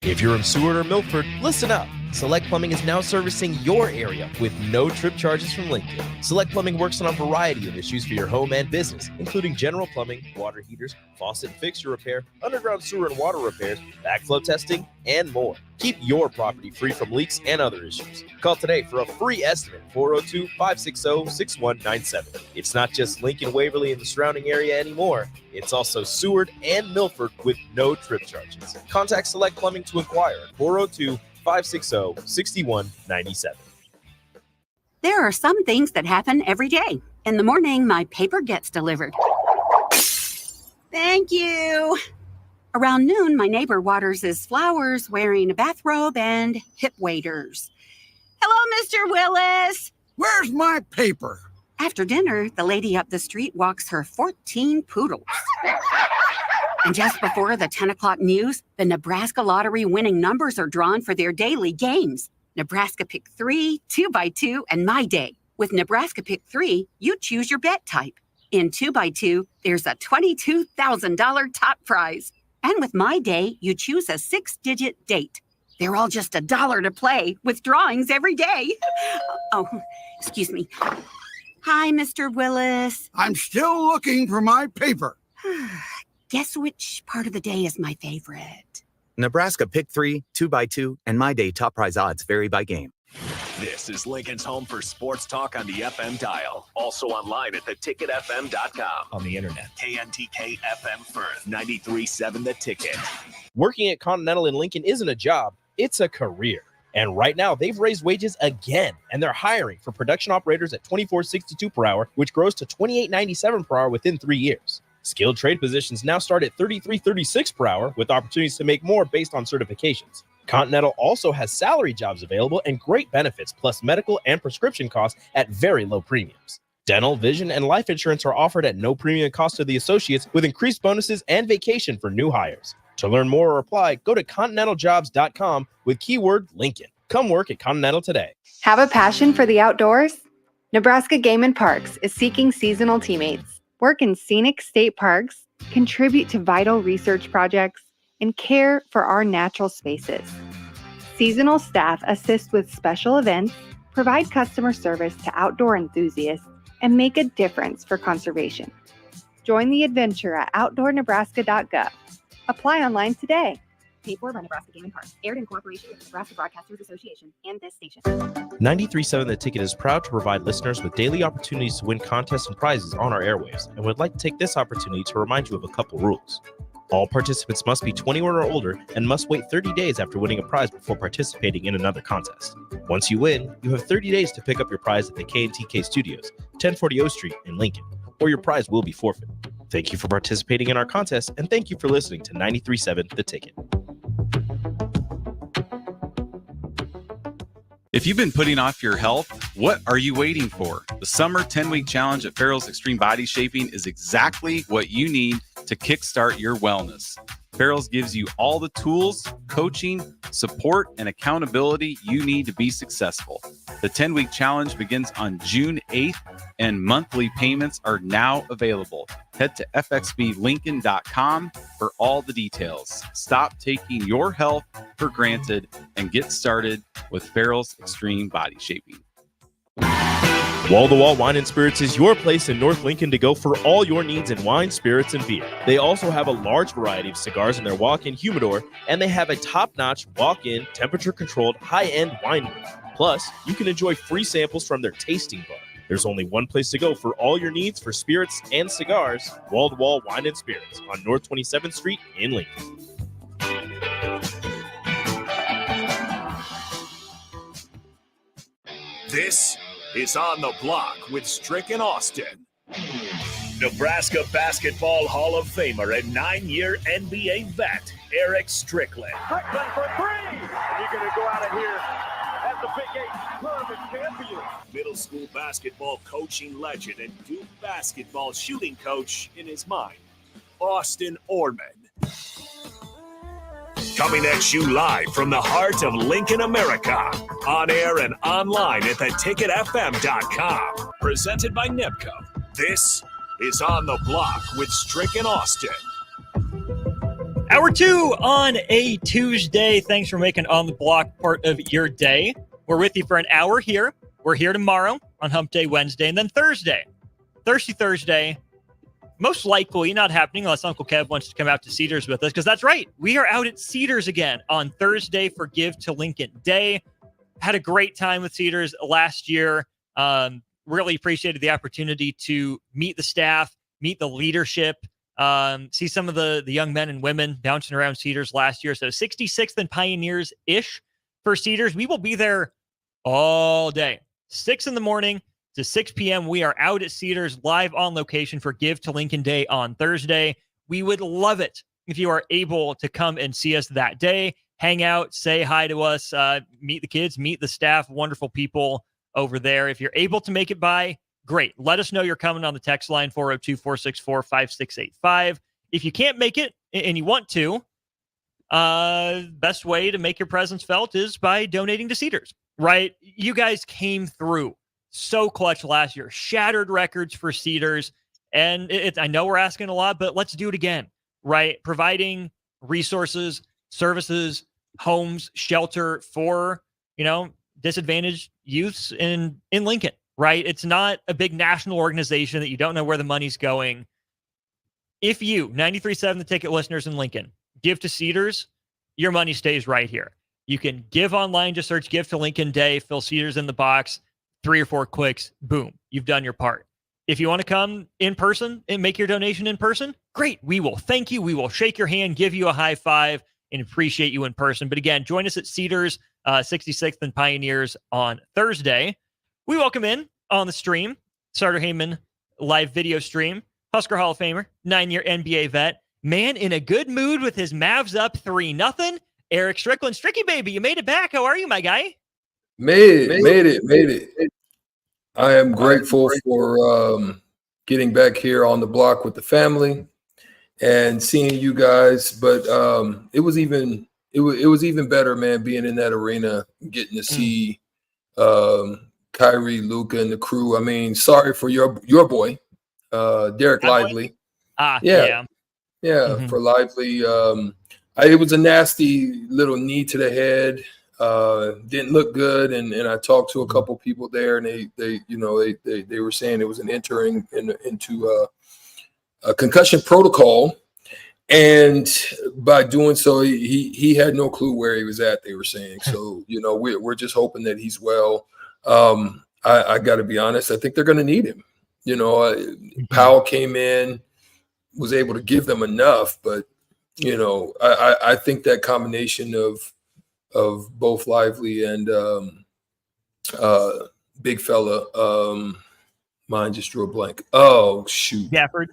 If you're in Seward or Milford, listen up. Select Plumbing is now servicing your area with no trip charges from Lincoln. Select Plumbing works on a variety of issues for your home and business, including general plumbing, water heaters, faucet and fixture repair, underground sewer and water repairs, backflow testing, and more. Keep your property free from leaks and other issues. Call today for a free estimate, 402-560-6197. It's not just Lincoln, Waverly, and the surrounding area anymore. It's also Seward and Milford with no trip charges. Contact Select Plumbing to inquire at 402-560-6197. There are some things that happen every day. In the morning, my paper gets delivered. Thank you. Around noon, my neighbor waters his flowers wearing a bathrobe and hip waders. Hello, Mr. Willis. Where's my paper? After dinner, the lady up the street walks her 14 poodles. And just before the 10 o'clock news, the Nebraska lottery winning numbers are drawn for their daily games. Nebraska Pick 3, 2x2, and My Day. With Nebraska Pick 3, you choose your bet type. In 2x2, there's a $22,000 top prize. And with My Day, you choose a 6-digit date. They're all just $1 to play, with drawings every day. Oh, excuse me. Hi, Mr. Willis. I'm still looking for my paper. Guess which part of the day is my favorite? Nebraska Pick 3, 2x2, and My Day top prize odds vary by game. This is Lincoln's home for sports talk on the FM dial. Also online at theticketfm.com. On the internet. KNTK FM Firth, 93.7 The Ticket. Working at Continental in Lincoln isn't a job, it's a career. And right now, they've raised wages again, and they're hiring for production operators at $24.62 per hour, which grows to $28.97 per hour within 3 years. Skilled trade positions now start at $33.36 per hour, with opportunities to make more based on certifications. Continental also has salary jobs available and great benefits, plus medical and prescription costs at very low premiums. Dental, vision, and life insurance are offered at no premium cost to the associates, with increased bonuses and vacation for new hires. To learn more or apply, go to continentaljobs.com with keyword Lincoln. Come work at Continental today. Have a passion for the outdoors? Nebraska Game and Parks is seeking seasonal teammates. Work in scenic state parks, contribute to vital research projects, and care for our natural spaces. Seasonal staff assist with special events, provide customer service to outdoor enthusiasts, and make a difference for conservation. Join the adventure at outdoornebraska.gov. Apply online today. Paid for by Nebraska Game and Parks. Aired in cooperation with Nebraska Broadcasters Association and this station. 93.7 The Ticket is proud to provide listeners with daily opportunities to win contests and prizes on our airwaves, and would like to take this opportunity to remind you of a couple rules. All participants must be 21 or older and must wait 30 days after winning a prize before participating in another contest. Once you win, you have 30 days to pick up your prize at the KNTK Studios, 1040 O Street in Lincoln, or your prize will be forfeit. Thank you for participating in our contest, and thank you for listening to 93.7 The Ticket. If you've been putting off your health, what are you waiting for? The summer 10-week challenge at Farrell's Extreme Body Shaping is exactly what you need to kickstart your wellness. Farrell's gives you all the tools, coaching, support, and accountability you need to be successful. The 10-week challenge begins on June 8th, and monthly payments are now available. Head to fxblincoln.com for all the details. Stop taking your health for granted and get started with Farrell's Extreme Body Shaping. Wall-to-Wall Wine & Spirits is your place in North Lincoln to go for all your needs in wine, spirits, and beer. They also have a large variety of cigars in their walk-in humidor, and they have a top-notch walk-in, temperature-controlled, high-end wine room. Plus, you can enjoy free samples from their tasting bar. There's only one place to go for all your needs for spirits and cigars, Wall-to-Wall Wine & Spirits on North 27th Street in Lincoln. This is On the Block with Strick and Austin. Nebraska Basketball Hall of Famer and 9-year NBA vet, Erick Strickland. Strickland for three! You're going to go out of here as the Big 8 tournament champion. Middle school basketball coaching legend and Duke basketball shooting coach in his mind, Austin Orman. Coming at you live from the heart of Lincoln, America. On air and online at theticketfm.com. Presented by NIPCO. This is On the Block with Strick and Austin. Hour 2 on a Tuesday. Thanks for making On the Block part of your day. We're with you for an hour here. We're here tomorrow on Hump Day Wednesday. And then Thursday, Thirsty Thursday, most likely not happening unless Uncle Kev wants to come out to Cedars with us, because that's right. We are out at Cedars again on Thursday for Give to Lincoln Day. Had a great time with Cedars last year. Really appreciated the opportunity to meet the staff, meet the leadership, see some of the young men and women bouncing around Cedars last year. So 66th and Pioneers-ish for Cedars. We will be there all day, 6 in the morning to 6 p.m. We are out at Cedars live on location for Give to Lincoln Day on Thursday. We would love it if you are able to come and see us that day, hang out, say hi to us, meet the kids, meet the staff, wonderful people over there. If you're able to make it by, great. Let us know you're coming on the text line 402-464-5685. If you can't make it and you want to, best way to make your presence felt is by donating to Cedars, right? You guys came through so clutch last year, shattered records for Cedars. And I know we're asking a lot, but let's do it again, right? Providing resources, services, homes, shelter for, disadvantaged youths in Lincoln, right? It's not a big national organization that you don't know where the money's going. If you, 93.7 The Ticket listeners in Lincoln, give to Cedars, your money stays right here. You can give online, just search Give to Lincoln Day, Phil Cedars in the box, 3 or 4 clicks, boom, you've done your part. If you want to come in person and make your donation in person, great. We will thank you. We will shake your hand, give you a high five, and appreciate you in person. But again, join us at Cedars, 66th and Pioneers on Thursday. We welcome in on the stream, Starter Heyman live video stream, Husker Hall of Famer, 9-year NBA vet, man in a good mood with his Mavs up 3-0. Erick Strickland. Stricky baby, you made it back. How are you, my guy? Made it. I am grateful for getting back here on the block with the family and seeing you guys. But it was even better, man, being in that arena, getting to see Kyrie, Luka, and the crew. I mean, sorry for your boy, Derek Lively. Yeah. For Lively. It was a nasty little knee to the head. Didn't look good, and I talked to a couple people there, and they were saying it was an entering into a concussion protocol, and by doing so, he had no clue where he was at. They were saying, so we're just hoping that he's well. I got to be honest, I think they're going to need him. Powell came in, was able to give them enough, but I think that combination of both Lively and big fella, mine just drew a blank. Oh shoot, Gafford.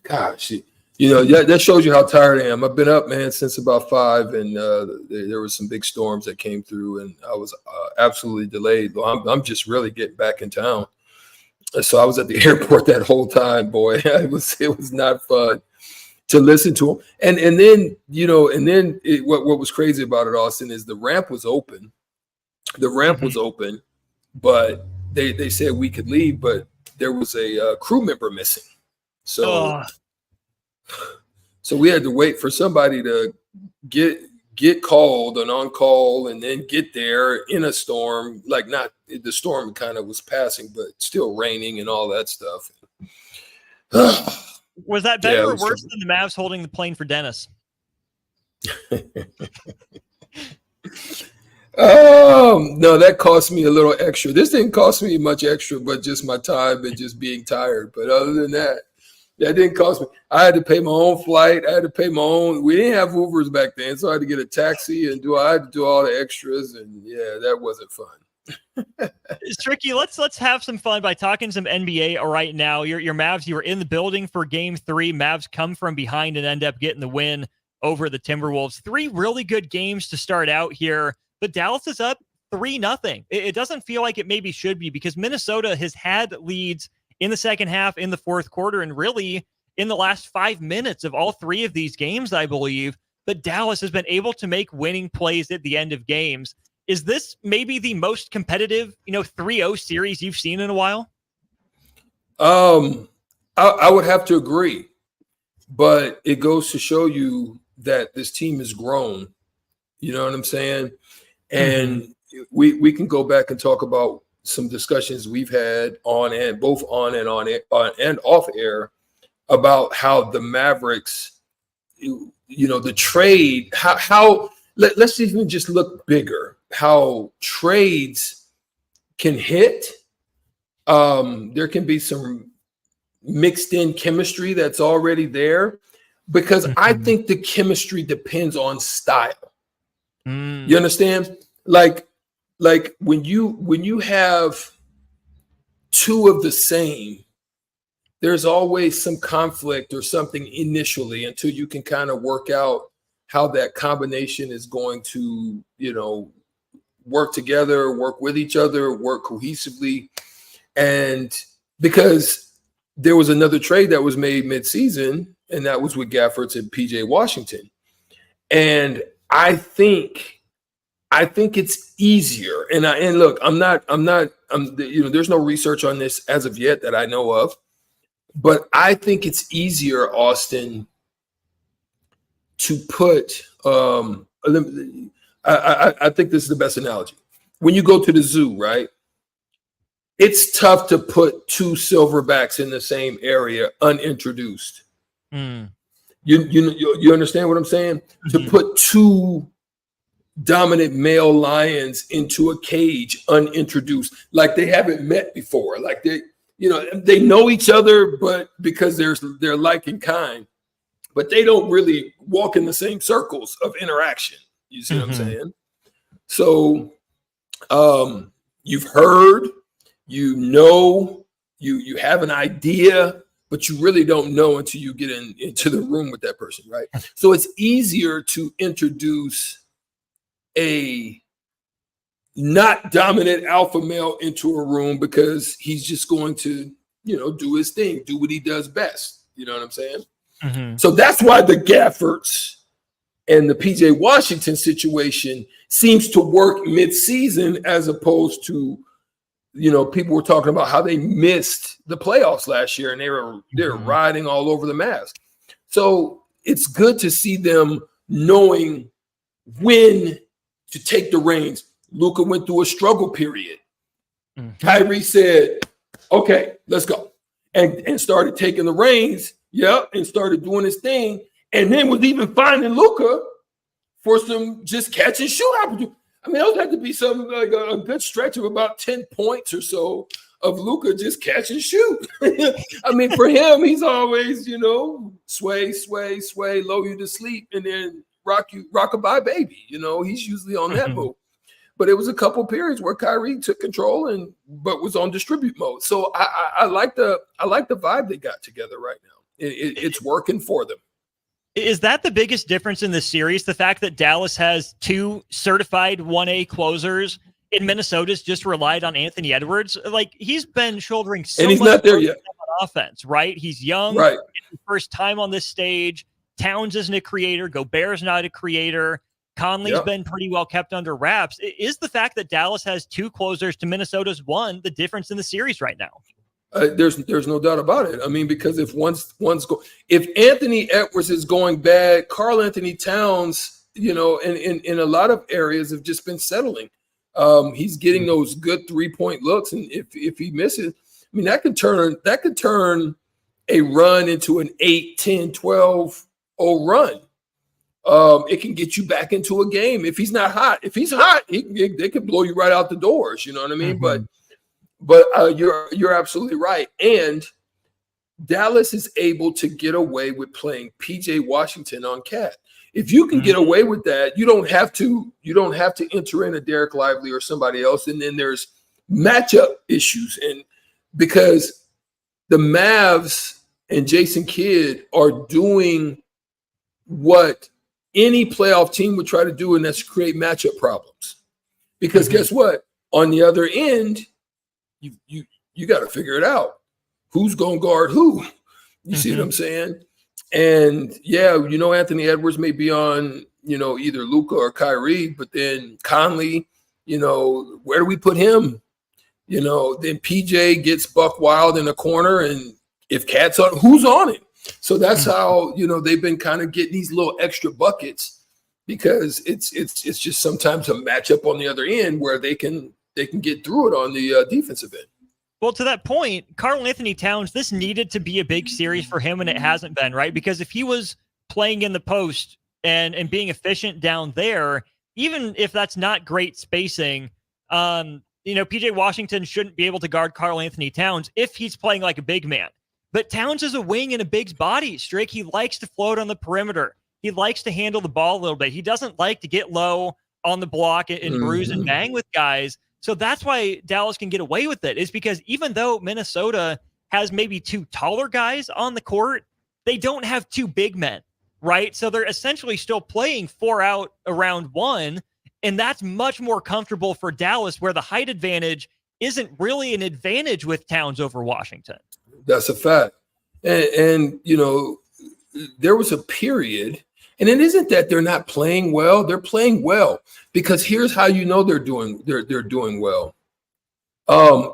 Gosh, that shows you how tired I am. I've been up, man, since about 5, and there were some big storms that came through, and I was absolutely delayed. I'm just really getting back in town, so I was at the airport that whole time. Boy, it was not fun to listen to him. And then what was crazy about it, Austin, is the ramp was open. But they said we could leave, but there was a crew member missing. So we had to wait for somebody to get called and on call, and then get there in a storm. Like, not the storm kind of was passing, but still raining and all that stuff. Was that better or worse than the Mavs holding the plane for Dennis? No, that cost me a little extra. This didn't cost me much extra, but just my time and just being tired. But other than that didn't cost me. I had to pay my own flight. I had to pay my own. We didn't have Ubers back then, so I had to get a taxi and I had to do all the extras. And yeah, that wasn't fun. It's tricky. Let's have some fun by talking some NBA right now. Your Mavs, you were in the building for Game 3. Mavs come from behind and end up getting the win over the Timberwolves. 3 really good games to start out here, but Dallas is up 3-0. It doesn't feel like it maybe should be, because Minnesota has had leads in the second half, in the fourth quarter, and really in the last 5 minutes of all 3 of these games, I believe. But Dallas has been able to make winning plays at the end of games. Is this maybe the most competitive, 3-0 series you've seen in a while? I would have to agree, but it goes to show you that this team has grown. You know what I'm saying? And we can go back and talk about some discussions we've had both on and off air about how the Mavericks, the trade, how let's even just look bigger. How trades can hit. There can be some mixed in chemistry that's already there, because I think the chemistry depends on style. You understand? Like when you have 2 of the same, there's always some conflict or something initially until you can kind of work out how that combination is going to, work together, work with each other, work cohesively. And because there was another trade that was made mid-season, and that was with Gafford and PJ Washington. And I think it's easier. And look, there's no research on this as of yet that I know of, but I think it's easier, Austin, to put, I think this is the best analogy. When you go to the zoo, right? It's tough to put 2 silverbacks in the same area unintroduced. You understand what I'm saying? To put two dominant male lions into a cage unintroduced, like they haven't met before, like they know each other, but because they're like and kind, but they don't really walk in the same circles of interaction. You see what I'm saying? So you've heard, you have an idea, but you really don't know until you get into the room with that person, right? So it's easier to introduce a not dominant alpha male into a room because he's just going to, do his thing, do what he does best. You know what I'm saying? So that's why the Gaffords and the PJ Washington situation seems to work mid-season, as opposed to, people were talking about how they missed the playoffs last year and they're riding all over the mask. So it's good to see them knowing when to take the reins. Luka went through a struggle period. Kyrie said, okay, let's go. And started taking the reins. Yep. And started doing his thing. And then was even finding Luka for some just catch and shoot opportunity. I mean, those had to be something like a good stretch of about 10 points or so of Luka just catch and shoot. I mean, for him, he's always, sway, lull you to sleep, and then rock-a-bye baby. He's usually on that move. But it was a couple periods where Kyrie took control but was on distribute mode. So I like the vibe they got together right now. It's working for them. Is that the biggest difference in this series? The fact that Dallas has two certified 1A closers and Minnesota's just relied on Anthony Edwards? Like, he's been shouldering so and he's much not there yet on offense, right? He's young, right? First time on this stage. Towns isn't a creator. Gobert's not a creator. Conley's been pretty well kept under wraps. Is the fact that Dallas has two closers to Minnesota's one the difference in the series right now? There's no doubt about it. I mean, because if if Anthony Edwards is going bad, Karl Anthony Towns, in a lot of areas have just been settling. He's getting those good 3-point looks, and if he misses, I mean, that could turn a run into an 8, 10, 12-0 run. It can get you back into a game if he's not hot. If he's hot, they could blow you right out the doors. You know what I mean? But you're absolutely right. And Dallas is able to get away with playing PJ Washington on Cat. If you can get away with that, you don't have to enter in a Derek Lively or somebody else. And then there's matchup issues, and because the Mavs and Jason Kidd are doing what any playoff team would try to do, and that's create matchup problems. Because guess what? On the other end, you got to figure it out. Who's going to guard who? You see what I'm saying? And Anthony Edwards may be on, either Luka or Kyrie, but then Conley, where do we put him? Then PJ gets buck wild in the corner, and if Cat's on, who's on it? So that's how, they've been kind of getting these little extra buckets, because it's just sometimes a matchup on the other end where they can get through it on the defensive end. Well, to that point, Karl Anthony Towns, this needed to be a big series for him, and it hasn't been, right? Because if he was playing in the post and being efficient down there, even if that's not great spacing, PJ Washington shouldn't be able to guard Karl Anthony Towns if he's playing like a big man. But Towns is a wing in a big's body, Strick. He likes to float on the perimeter. He likes to handle the ball a little bit. He doesn't like to get low on the block and bruise and bang with guys. So that's why Dallas can get away with it, is because even though Minnesota has maybe two taller guys on the court, they don't have two big men, right? So they're essentially still playing 4 out around 1, and that's much more comfortable for Dallas, where the height advantage isn't really an advantage with Towns over Washington. That's a fact. And there was a period, and it isn't that they're not playing well. They're playing well, because here's how they're doing well.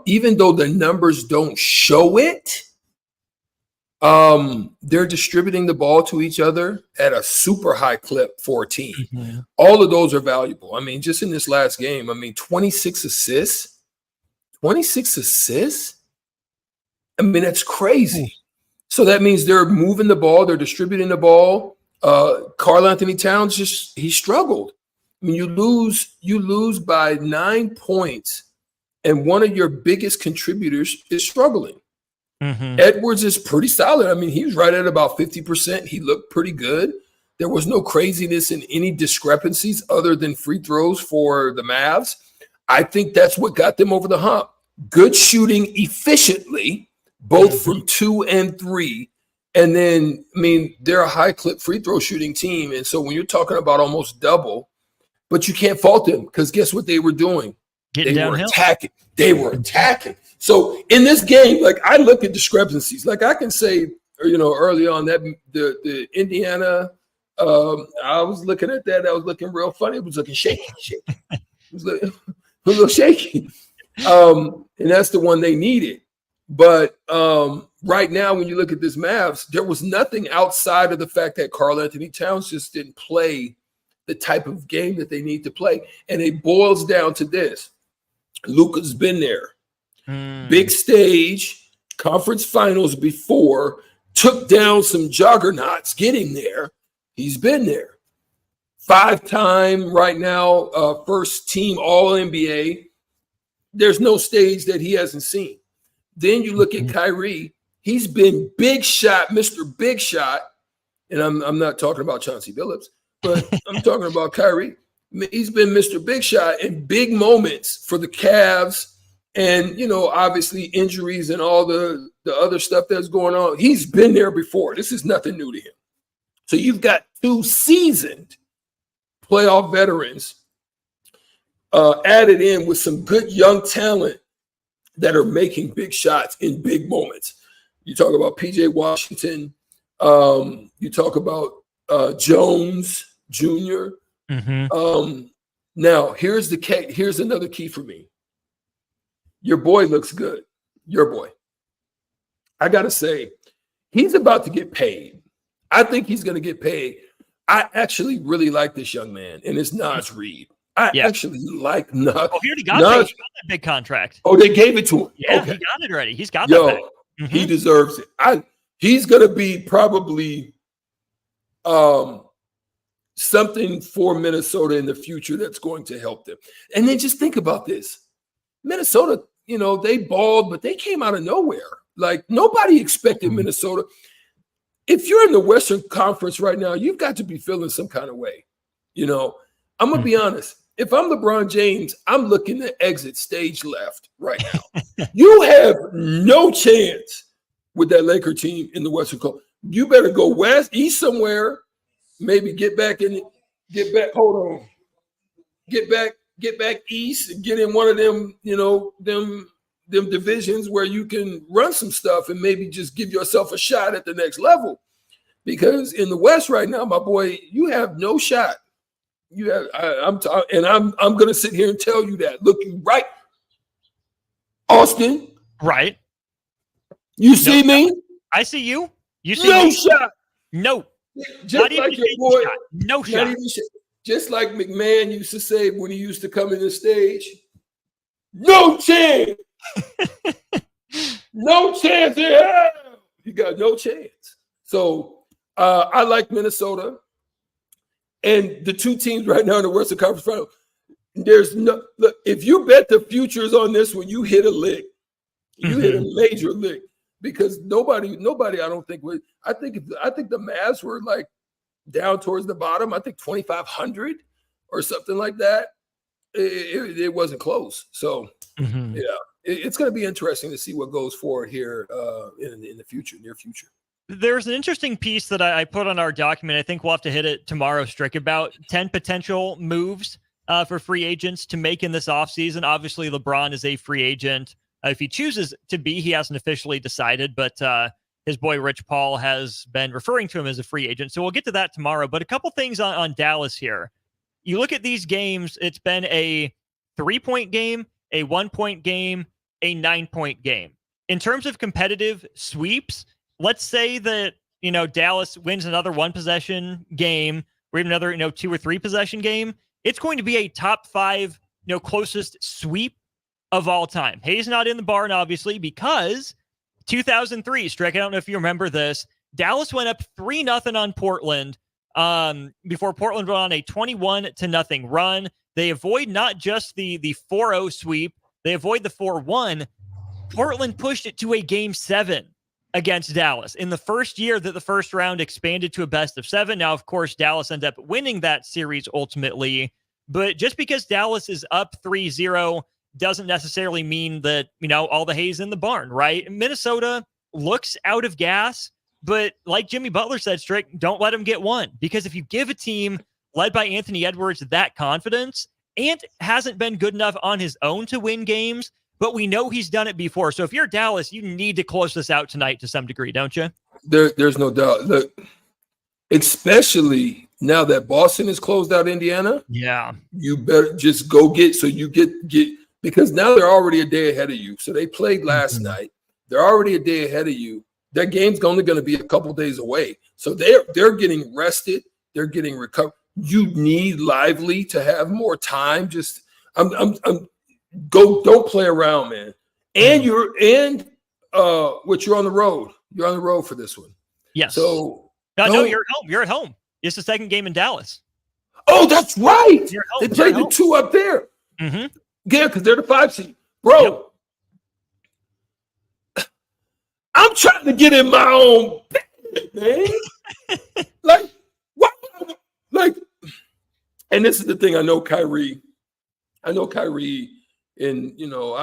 Even though the numbers don't show it, they're distributing the ball to each other at a super high clip for a team. All of those are valuable. I mean, just in this last game, 26 assists. 26 assists? I mean, that's crazy. So that means they're moving the ball, they're distributing the ball. Karl Anthony Towns he struggled. I mean, you lose by 9 points, and one of your biggest contributors is struggling. Edwards is pretty solid. I mean, he was right at about 50%. He looked pretty good. There was no craziness in any discrepancies other than free throws for the Mavs. I think that's what got them over the hump. Good shooting efficiently, both from 2 and 3. And then, I mean, they're a high clip free throw shooting team. And so when you're talking about almost double, but you can't fault them because guess what they were doing? Getting they downhill. were attacking. They were attacking. So in this game, like I look at discrepancies. Like I can say, early on that the Indiana, I was looking at that. That was looking real funny. It was looking shaky. It was a little shaky. And that's the one they needed. But right now, when you look at this Mavs, there was nothing outside of the fact that Karl Anthony Towns just didn't play the type of game that they need to play. And it boils down to this. Luka's been there. Big stage, conference finals before, took down some juggernauts getting there. He's been there. 5-time right now, first team All-NBA. There's no stage that he hasn't seen. Then you look at Kyrie. He's been big shot, Mr. Big Shot. And I'm not talking about Chauncey Billups, but I'm talking about Kyrie. He's been Mr. Big Shot in big moments for the Cavs and, obviously injuries and all the other stuff that's going on. He's been there before. This is nothing new to him. So you've got 2 seasoned playoff veterans added in with some good young talent that are making big shots in big moments. You talk about PJ Washington. You talk about Jones Jr. Now, here's another key for me. Your boy looks good. Your boy. I got to say, he's about to get paid. I think he's going to get paid. I actually really like this young man, and it's Naz Reid. I actually like Naz. Oh, he already got that big contract. Oh, they gave it to him. Yeah, okay. He got it already. He's got that back. He deserves it. He's going to be probably something for Minnesota in the future that's going to help them. And then just think about this. Minnesota, they balled, but they came out of nowhere. Like nobody expected Minnesota. If you're in the Western Conference right now, you've got to be feeling some kind of way. I'm going to be honest. If I'm LeBron James, I'm looking to exit stage left right now. You have no chance with that Laker team in the Western Conference. You better go east somewhere, maybe get back, hold on. Get back east and get in one of them, them divisions where you can run some stuff and maybe just give yourself a shot at the next level. Because in the West right now, my boy, you have no shot. I'm going to sit here and tell you that. Look, you right, Austin. Right. You see me? I see you. You see no me? Shot. No. Just not like even your boy. shot. No shot. Just like McMahon used to say when he used to come in the stage. No chance. No chance in hell. You got no chance. So I like Minnesota. And the 2 teams right now in the Western Conference Final, there's no look. If you bet the futures on this one, you hit a lick. You hit a major lick because nobody. I don't think would. I think the Mavs were like down towards the bottom. I think 2,500 or something like that. It wasn't close. So it's going to be interesting to see what goes forward here in the future, near future. There's an interesting piece that I put on our document. I think we'll have to hit it tomorrow, Strick, about 10 potential moves for free agents to make in this offseason. Obviously, LeBron is a free agent. If he chooses to be, he hasn't officially decided, but his boy Rich Paul has been referring to him as a free agent. So we'll get to that tomorrow. But a couple things on Dallas here. You look at these games, it's been a 3-point game, a 1-point game, a 9-point game. In terms of competitive sweeps, let's say that, Dallas wins another 1-possession game or even another, 2 or 3 possession game. It's going to be a top 5, closest sweep of all time. Hayes not in the barn, obviously, because 2003, Strick, I don't know if you remember this. Dallas went up 3-0 on Portland before Portland went on a 21-0 run. They avoid not just the 4-0 sweep, they avoid the 4-1. Portland pushed it to a Game 7 against Dallas in the first year that the first round expanded to a best of 7. Now, of course, Dallas ended up winning that series ultimately, but just because Dallas is up 3-0 doesn't necessarily mean that, all the hay's in the barn, right? Minnesota looks out of gas, but like Jimmy Butler said, Strick, don't let them get one, because if you give a team led by Anthony Edwards that confidence, Ant hasn't been good enough on his own to win games, but we know he's done it before. So if you're Dallas, you need to close this out tonight to some degree, don't you? There's no doubt. Look, especially now that Boston has closed out Indiana. Yeah. You better just go get because now they're already a day ahead of you. So they played last night. They're already a day ahead of you. That game's only going to be a couple days away. So they're getting rested. They're getting recovered. You need Lively to have more time. Just don't play around, man. And you're on the road. You're on the road for this one. Yes. So no, you're at home. You're at home. It's the second game in Dallas. Oh, that's right. Home, they played the 2 up there. Mm-hmm. Yeah, because they're the 5 seed. Bro, I'm trying to get in my own bed, man. And this is the thing. I know Kyrie, and I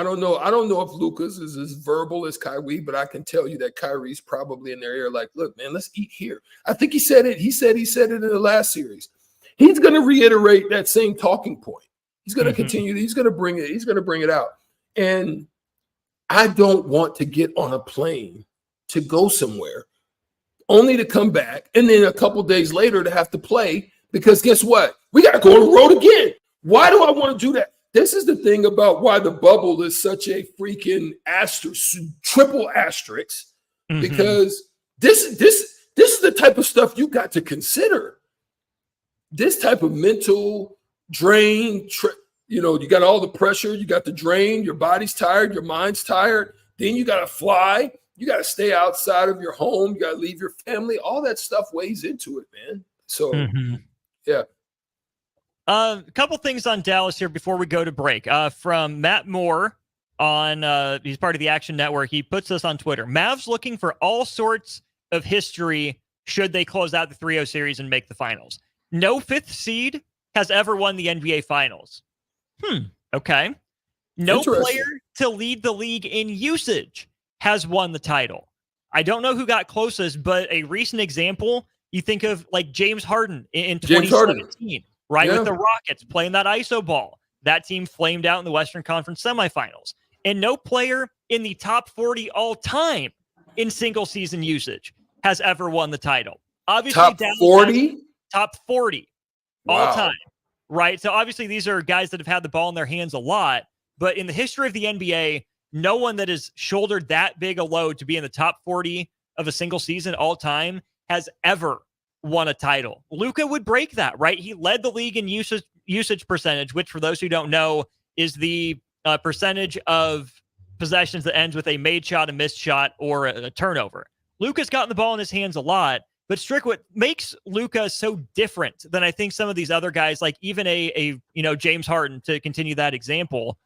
don't know if Lucas is as verbal as Kyrie, but I can tell you that Kyrie's probably in their ear like, look, man, let's eat here. I think he said it. He said it in the last series. He's going to reiterate that same talking point. He's going to continue. He's going to bring it. He's going to bring it out. And I don't want to get on a plane to go somewhere only to come back and then a couple days later to have to play, because guess what? We got to go on the road again. Why do I want to do that? This is the thing about why the bubble is such a freaking triple asterisk, because this is the type of stuff you got to consider. This type of mental drain, you got all the pressure, you got the drain, your body's tired, your mind's tired. Then you got to fly. You got to stay outside of your home. You got to leave your family. All that stuff weighs into it, man. So, yeah. A couple things on Dallas here before we go to break. From Matt Moore on, he's part of the Action Network. He puts this on Twitter. Mavs looking for all sorts of history should they close out the 3-0 series and make the finals. No 5th seed has ever won the NBA Finals. Okay. No player to lead the league in usage has won the title. I don't know who got closest, but a recent example, you think of like James Harden in 2017, right? Yeah. With the Rockets playing that ISO ball. That team flamed out in the Western Conference semifinals. And no player in the top 40 all time in single season usage has ever won the title. Obviously, top 40? Top 40 all time, right? So obviously these are guys that have had the ball in their hands a lot, but in the history of the NBA, no one that has shouldered that big a load to be in the top 40 of a single season all time has ever won a title. Luka would break that, right? He led the league in usage percentage, which for those who don't know is the percentage of possessions that ends with a made shot, a missed shot, or a turnover. Luka's gotten the ball in his hands a lot, but Strick, what makes Luka so different than I think some of these other guys, like even a James Harden, to continue that example,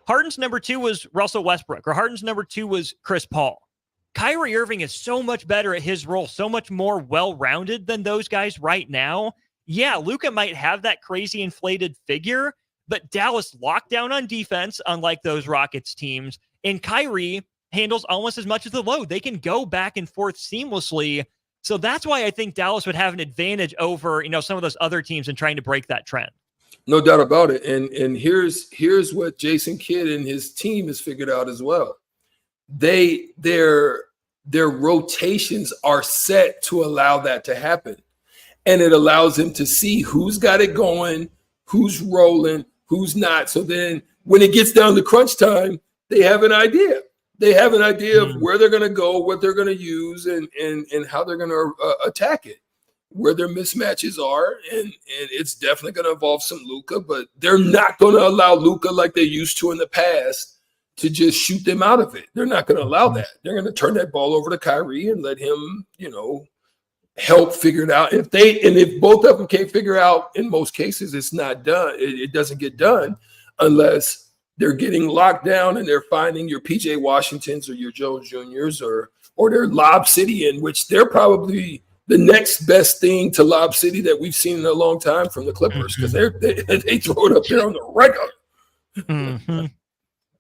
Harden's number 2 was Russell Westbrook, or Harden's number 2 was Chris Paul. Kyrie Irving is so much better at his role, so much more well-rounded than those guys right now. Yeah, Luka might have that crazy inflated figure, but Dallas locked down on defense, unlike those Rockets teams, and Kyrie handles almost as much of the load. They can go back and forth seamlessly. So that's why I think Dallas would have an advantage over, some of those other teams in trying to break that trend. No doubt about it. And here's what Jason Kidd and his team has figured out as well. Their rotations are set to allow that to happen. And it allows them to see who's got it going, who's rolling, who's not. So then when it gets down to crunch time, they have an idea. They have an idea of where they're going to go, what they're going to use, and how they're going to attack it, where their mismatches are. And it's definitely going to involve some Luka, but they're not going to allow Luka like they used to in the past to just shoot them out of it. They're not going to allow that. They're going to turn that ball over to Kyrie and let him, help figure it out. If both of them can't figure out, in most cases, it's not done. It doesn't get done unless they're getting locked down and they're finding your PJ Washingtons or your Jones Juniors or they're Lob City, in which they're probably the next best thing to Lob City that we've seen in a long time from the Clippers, because they throw it up there on the regular. Mm-hmm.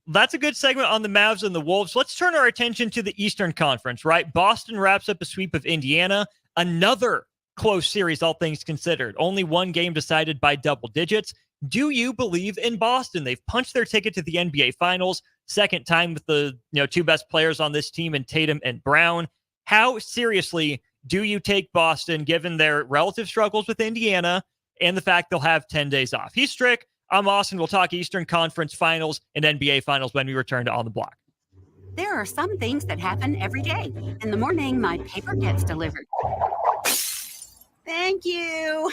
That's a good segment on the Mavs and the Wolves. Let's turn our attention to the Eastern Conference, right? Boston wraps up a sweep of Indiana. Another close series, all things considered. Only one game decided by double digits. Do you believe in Boston? They've punched their ticket to the NBA Finals. Second time with the two best players on this team in Tatum and Brown. How seriously do you take Boston, given their relative struggles with Indiana and the fact they'll have 10 days off? He's Strick. I'm Austin. We'll talk Eastern Conference Finals and NBA Finals when we return to On the Block. There are some things that happen every day. In the morning, my paper gets delivered. Thank you.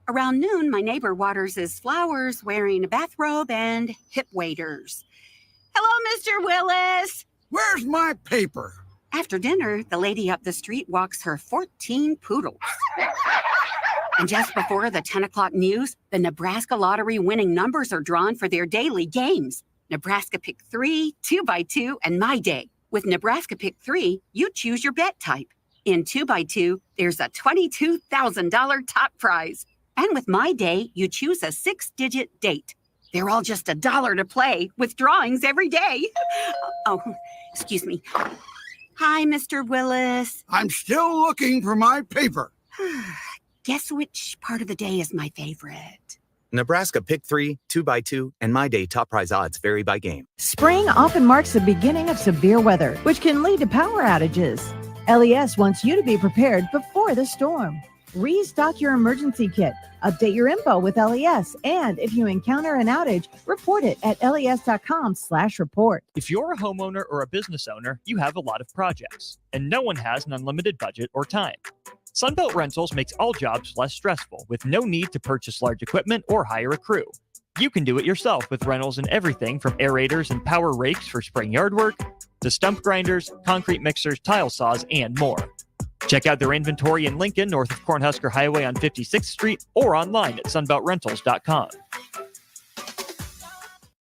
Around noon, my neighbor waters his flowers wearing a bathrobe and hip waders. Hello, Mr. Willis. Where's my paper? After dinner, the lady up the street walks her 14 poodles. And just before the 10 o'clock news, the Nebraska lottery winning numbers are drawn for their daily games. Nebraska Pick 3, 2x2, and My Day. With Nebraska Pick 3, you choose your bet type. In 2x2, there's a $22,000 top prize. And with My Day, you choose a 6-digit date. They're all just $1 to play, with drawings every day. Oh, excuse me. Hi, Mr. Willis. I'm still looking for my paper. Guess which part of the day is my favorite? Nebraska Pick 3, 2x2, and My Day top prize odds vary by game. Spring often marks the beginning of severe weather, which can lead to power outages. LES wants you to be prepared before the storm. Restock your emergency kit, update your info with LES, and if you encounter an outage, report it at les.com/report. If you're a homeowner or a business owner, you have a lot of projects, and no one has an unlimited budget or time. Sunbelt Rentals makes all jobs less stressful with no need to purchase large equipment or hire a crew. You can do it yourself with rentals and everything from aerators and power rakes for spring yard work to stump grinders, concrete mixers, tile saws, and more. Check out their inventory in Lincoln, north of Cornhusker Highway on 56th Street, or online at sunbeltrentals.com.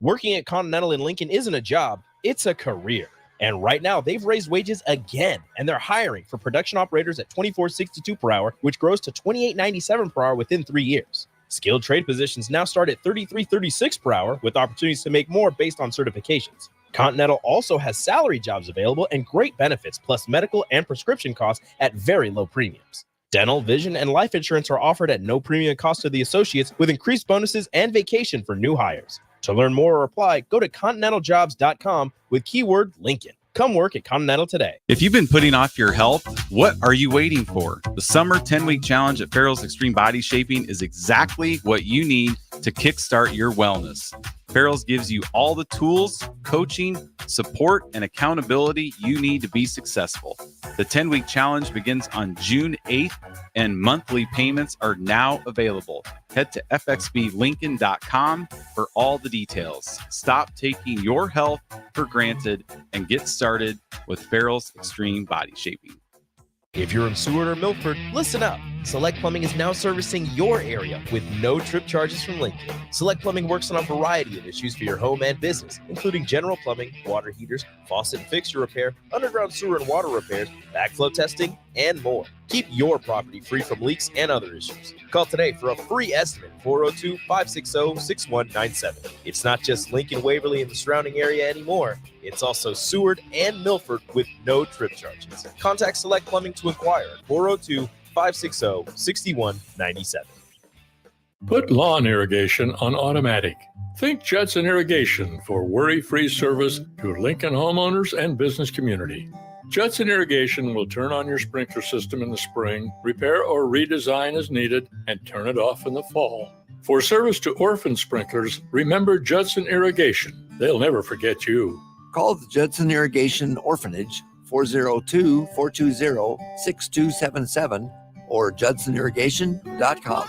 Working at Continental in Lincoln isn't a job, it's a career. And right now, they've raised wages again, and they're hiring for production operators at $24.62 per hour, which grows to $28.97 per hour within 3 years. Skilled trade positions now start at $33.36 per hour, with opportunities to make more based on certifications. Continental also has salary jobs available and great benefits, plus medical and prescription costs at very low premiums. Dental, vision, and life insurance are offered at no premium cost to the associates, with increased bonuses and vacation for new hires. To learn more or apply, go to continentaljobs.com with keyword Lincoln. Come work at Continental today. If you've been putting off your health, what are you waiting for? The summer 10-week challenge at Farrell's Extreme Body Shaping is exactly what you need to kickstart your wellness. Farrell's gives you all the tools, coaching, support, and accountability you need to be successful. The 10-week challenge begins on June 8th, and monthly payments are now available. Head to fxblincoln.com for all the details. Stop taking your health for granted and get started with Farrell's Extreme Body Shaping. If you're in Seward or Milford, listen up. Select Plumbing is now servicing your area with no trip charges from Lincoln. Select Plumbing works on a variety of issues for your home and business, including general plumbing, water heaters, faucet and fixture repair, underground sewer and water repairs, backflow testing, and more. Keep your property free from leaks and other issues. Call today for a free estimate, 402-560-6197. It's not just Lincoln, Waverly, and the surrounding area anymore. It's also Seward and Milford with no trip charges. Contact Select Plumbing to inquire at 402-560-6197. Put lawn irrigation on automatic. Think Judson Irrigation for worry-free service to Lincoln homeowners and business community. Judson Irrigation will turn on your sprinkler system in the spring, repair or redesign as needed, and turn it off in the fall. For service to orphan sprinklers, remember Judson Irrigation. They'll never forget you. Call the Judson Irrigation Orphanage 402-420-6277 or judsonirrigation.com.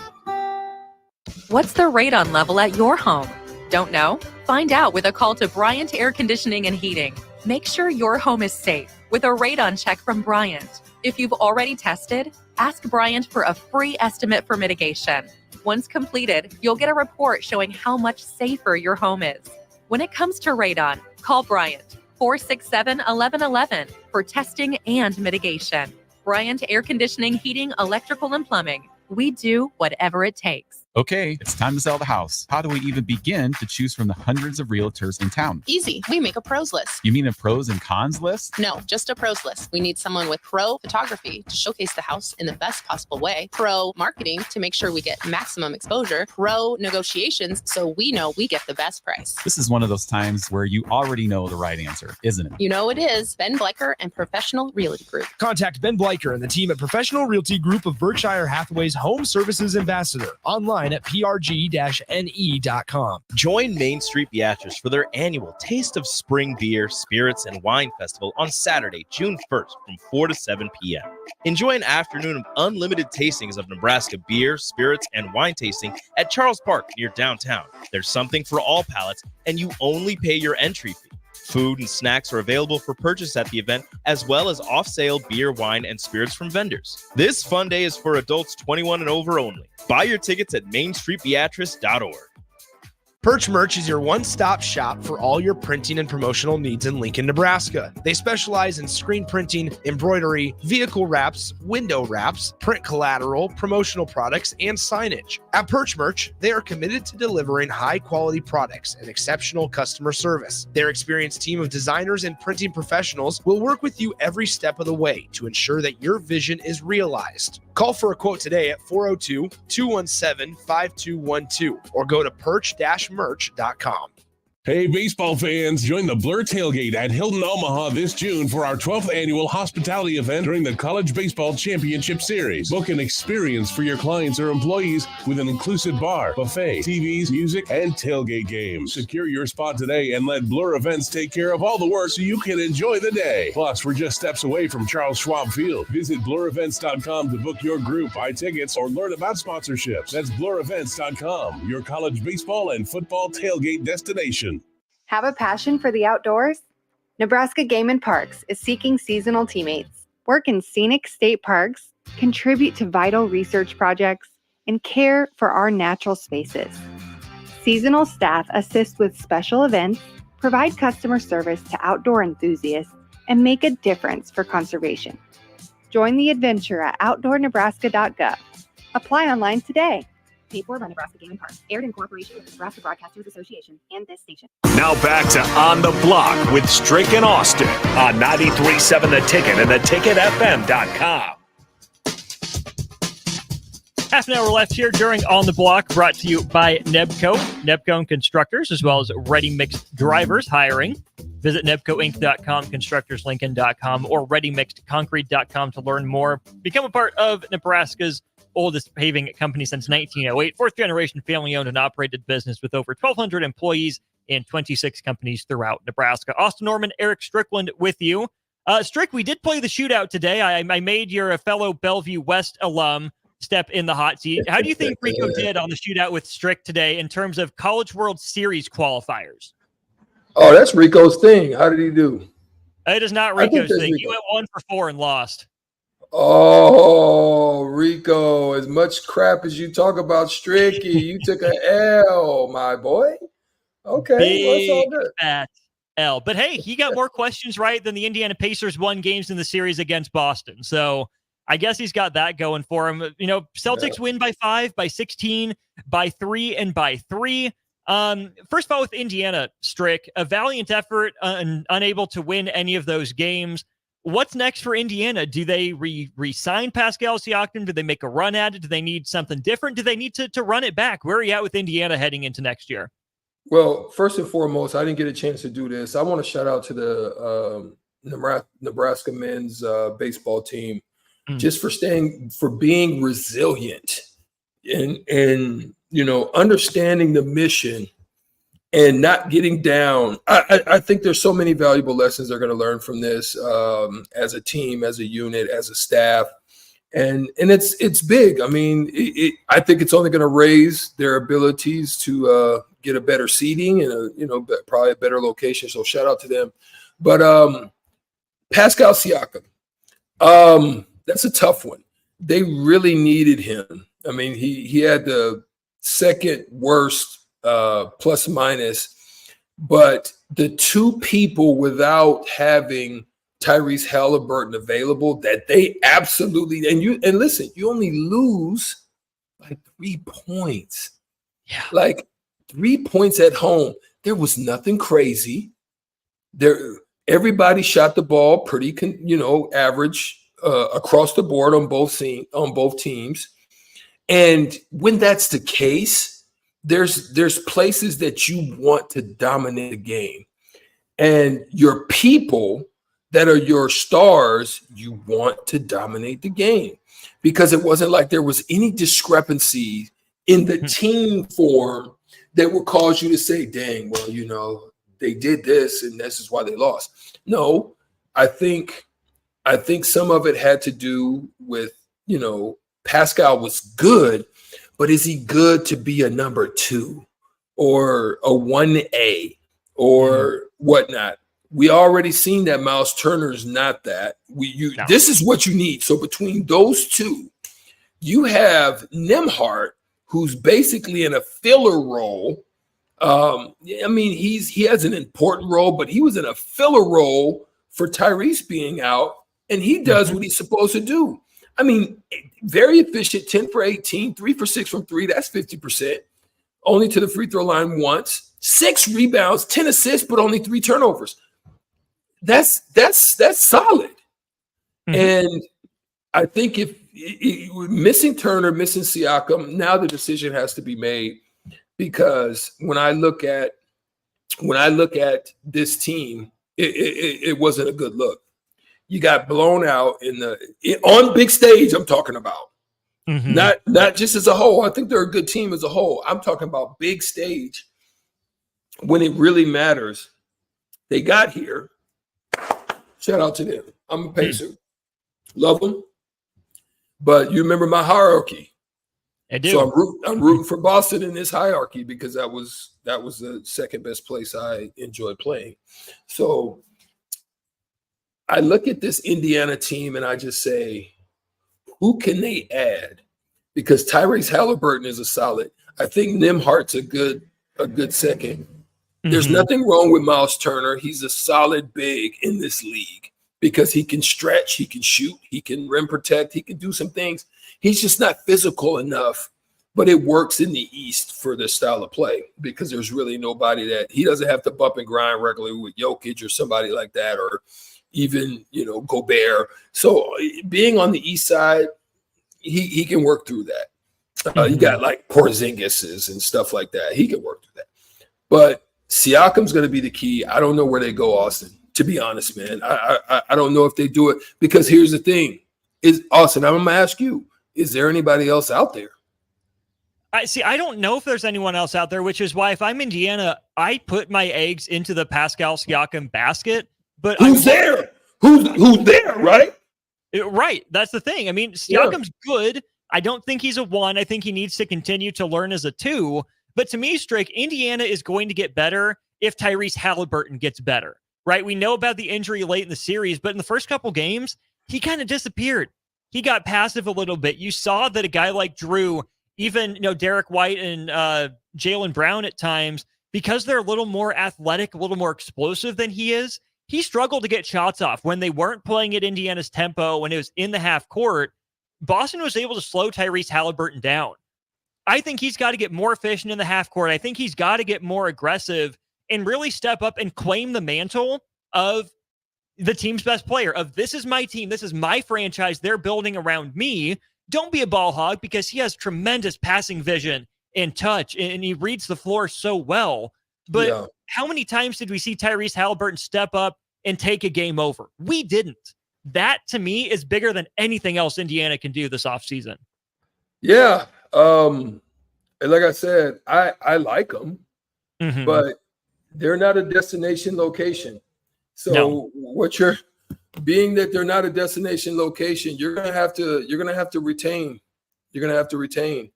What's the radon level at your home? Don't know? Find out with a call to Bryant Air Conditioning and Heating. Make sure your home is safe with a radon check from Bryant. If you've already tested, ask Bryant for a free estimate for mitigation. Once completed, you'll get a report showing how much safer your home is. When it comes to radon, call Bryant 467-1111 for testing and mitigation. Bryant Air Conditioning, Heating, Electrical, and Plumbing. We do whatever it takes. Okay, it's time to sell the house. How do we even begin to choose from the hundreds of realtors in town? Easy. We make a pros list. You mean a pros and cons list? No, just a pros list. We need someone with pro photography to showcase the house in the best possible way, pro marketing to make sure we get maximum exposure, pro negotiations so we know we get the best price. This is one of those times where you already know the right answer, isn't it? You know it is. Ben Bleicher and Professional Realty Group. Contact Ben Bleicher and the team at Professional Realty Group of Berkshire Hathaway's Home Services Ambassador. Online at prg-ne.com. Join Main Street Beatrice for their annual Taste of Spring Beer, Spirits, and Wine Festival on Saturday, June 1st from 4 to 7 p.m. Enjoy an afternoon of unlimited tastings of Nebraska beer, spirits, and wine tasting at Charles Park near downtown. There's something for all palates, and you only pay your entry fee. Food and snacks are available for purchase at the event, as well as off-sale beer, wine, and spirits from vendors. This fun day is for adults 21 and over only. Buy your tickets at mainstreetbeatrice.org. Perch Merch is your one-stop shop for all your printing and promotional needs in Lincoln, Nebraska. They specialize in screen printing, embroidery, vehicle wraps, window wraps, print collateral, promotional products, and signage. At Perch Merch, they are committed to delivering high-quality products and exceptional customer service. Their experienced team of designers and printing professionals will work with you every step of the way to ensure that your vision is realized. Call for a quote today at 402-217-5212 or go to perch-merch.com. Hey, baseball fans, join the Blur Tailgate at Hilton Omaha this June for our 12th annual hospitality event during the College Baseball Championship Series. Book an experience for your clients or employees with an inclusive bar, buffet, TVs, music, and tailgate games. Secure your spot today and let Blur Events take care of all the work so you can enjoy the day. Plus, we're just steps away from Charles Schwab Field. Visit blurevents.com to book your group, buy tickets, or learn about sponsorships. That's blurevents.com, your college baseball and football tailgate destination. Have a passion for the outdoors? Nebraska Game and Parks is seeking seasonal teammates. Work in scenic state parks, contribute to vital research projects, and care for our natural spaces. Seasonal staff assist with special events, provide customer service to outdoor enthusiasts, and make a difference for conservation. Join the adventure at outdoornebraska.gov. Apply online today. Paid for by Nebraska Game and Parks. Aired in cooperation with the Nebraska Broadcasters Association and this station. Now back to On the Block with Strick and Austin on 93.7 The Ticket and theticketfm.com. Half an hour left here during On the Block, brought to you by Nebco. Nebco Constructors, as well as Ready Mixed Drivers hiring. Visit nebcoinc.com, constructorslincoln.com, or readymixedconcrete.com to learn more. Become a part of Nebraska's oldest paving company since 1908. Fourth generation family owned and operated business with over 1,200 employees in 26 companies throughout Nebraska. Austin Norman, Erick Strickland with you. Strick, we did play the shootout today. I made your fellow Bellevue West alum step in the hot seat. How do you think Rico did on the shootout with Strick today in terms of College World Series qualifiers? Oh, that's Rico's thing. How did he do? It is not Rico's thing. He went 1 for 4 and lost. Oh, Rico, as much crap as you talk about Stricky, you took an L, my boy. Okay, Big well, all good. Fat L. But hey, he got more questions right than the Indiana Pacers won games in the series against Boston. So I guess he's got that going for him. You know, Celtics win by 5, by 16, by 3, and by 3. First of all, with Indiana, Strick, a valiant effort and unable to win any of those games. What's next for Indiana? Do they re-sign Pascal Siakam? Do they make a run at it? Do they need something different? Do they need to run it back? Where are you at with Indiana heading into next year? Well, first and foremost, I didn't get a chance to do this. I want to shout out to the Nebraska men's baseball team just for being resilient and you know, understanding the mission and not getting down. I think there's so many valuable lessons they're going to learn from this as a team, as a unit, as a staff. And it's big. I mean, I think it's only going to raise their abilities to get a better seating and probably a better location. So shout out to them. But Pascal Siakam, that's a tough one. They really needed him. I mean, he had the second worst plus minus, but the two people without having Tyrese Halliburton available that they absolutely and listen, you only lose like 3 points. Yeah. Like 3 points at home. There was nothing crazy. Everybody shot the ball pretty average across the board on both teams. And when that's the case, there's places that you want to dominate the game. And your people that are your stars, you want to dominate the game, because it wasn't like there was any discrepancy in the team form that would cause you to say, dang, well, they did this and this is why they lost. No, I think some of it had to do with, Pascal was good, but is he good to be a number 2 or a 1A or whatnot? We already seen that Miles Turner's not that. This is what you need. So between those two, you have Nembhard, who's basically in a filler role. I mean, he has an important role, but he was in a filler role for Tyrese being out, and he does what he's supposed to do. I mean, very efficient, 10 for 18, 3 for 6 from 3. That's 50%. Only to the free throw line once. 6 rebounds, 10 assists, but only 3 turnovers. That's solid. And I think if missing Turner, missing Siakam, now the decision has to be made, because when I look at this team, it wasn't a good look. You got blown out on big stage. I'm talking about not just as a whole. I think they're a good team as a whole. I'm talking about big stage when it really matters. They got here. Shout out to them. I'm a Pacer. Love them. But you remember my hierarchy. I do. So I'm rooting for Boston in this hierarchy, because that was the second best place I enjoyed playing. So I look at this Indiana team and I just say, who can they add? Because Tyrese Halliburton is a solid. I think Nembhard's a good second. There's nothing wrong with Miles Turner. He's a solid big in this league because he can stretch, he can shoot, he can rim protect, he can do some things. He's just not physical enough, but it works in the East for this style of play, because there's really nobody that he doesn't have to bump and grind regularly with Jokic or somebody like that, or even, Gobert. So being on the East side, he can work through that. You got like Porzingis and stuff like that. He can work through that. But Siakam's going to be the key. I don't know where they go, Austin, to be honest, man. I don't know if they do it, because here's the thing. Austin, I'm going to ask you, is there anybody else out there? I don't know if there's anyone else out there, which is why if I'm Indiana, I put my eggs into the Pascal Siakam basket. But who's there? Who's there, right? Right. That's the thing. I mean, Siakam's good. I don't think he's a 1. I think he needs to continue to learn as a 2. But to me, Strick, Indiana is going to get better if Tyrese Halliburton gets better, right? We know about the injury late in the series, but in the first couple games, he kind of disappeared. He got passive a little bit. You saw that a guy like Drew, even Derek White and Jaylen Brown at times, because they're a little more athletic, a little more explosive than he is, he struggled to get shots off when they weren't playing at Indiana's tempo, when it was in the half court. Boston was able to slow Tyrese Halliburton down. I think he's got to get more efficient in the half court. I think he's got to get more aggressive and really step up and claim the mantle of the team's best player, of this is my team, this is my franchise, they're building around me. Don't be a ball hog, because he has tremendous passing vision and touch, and he reads the floor so well. But how many times did we see Tyrese Halliburton step up and take a game over? We didn't. That, to me, is bigger than anything else Indiana can do this offseason. Yeah. And like I said, I like them, but they're not a destination location. So what you're being that they're not a destination location, you're gonna have to retain. You're gonna have to retain,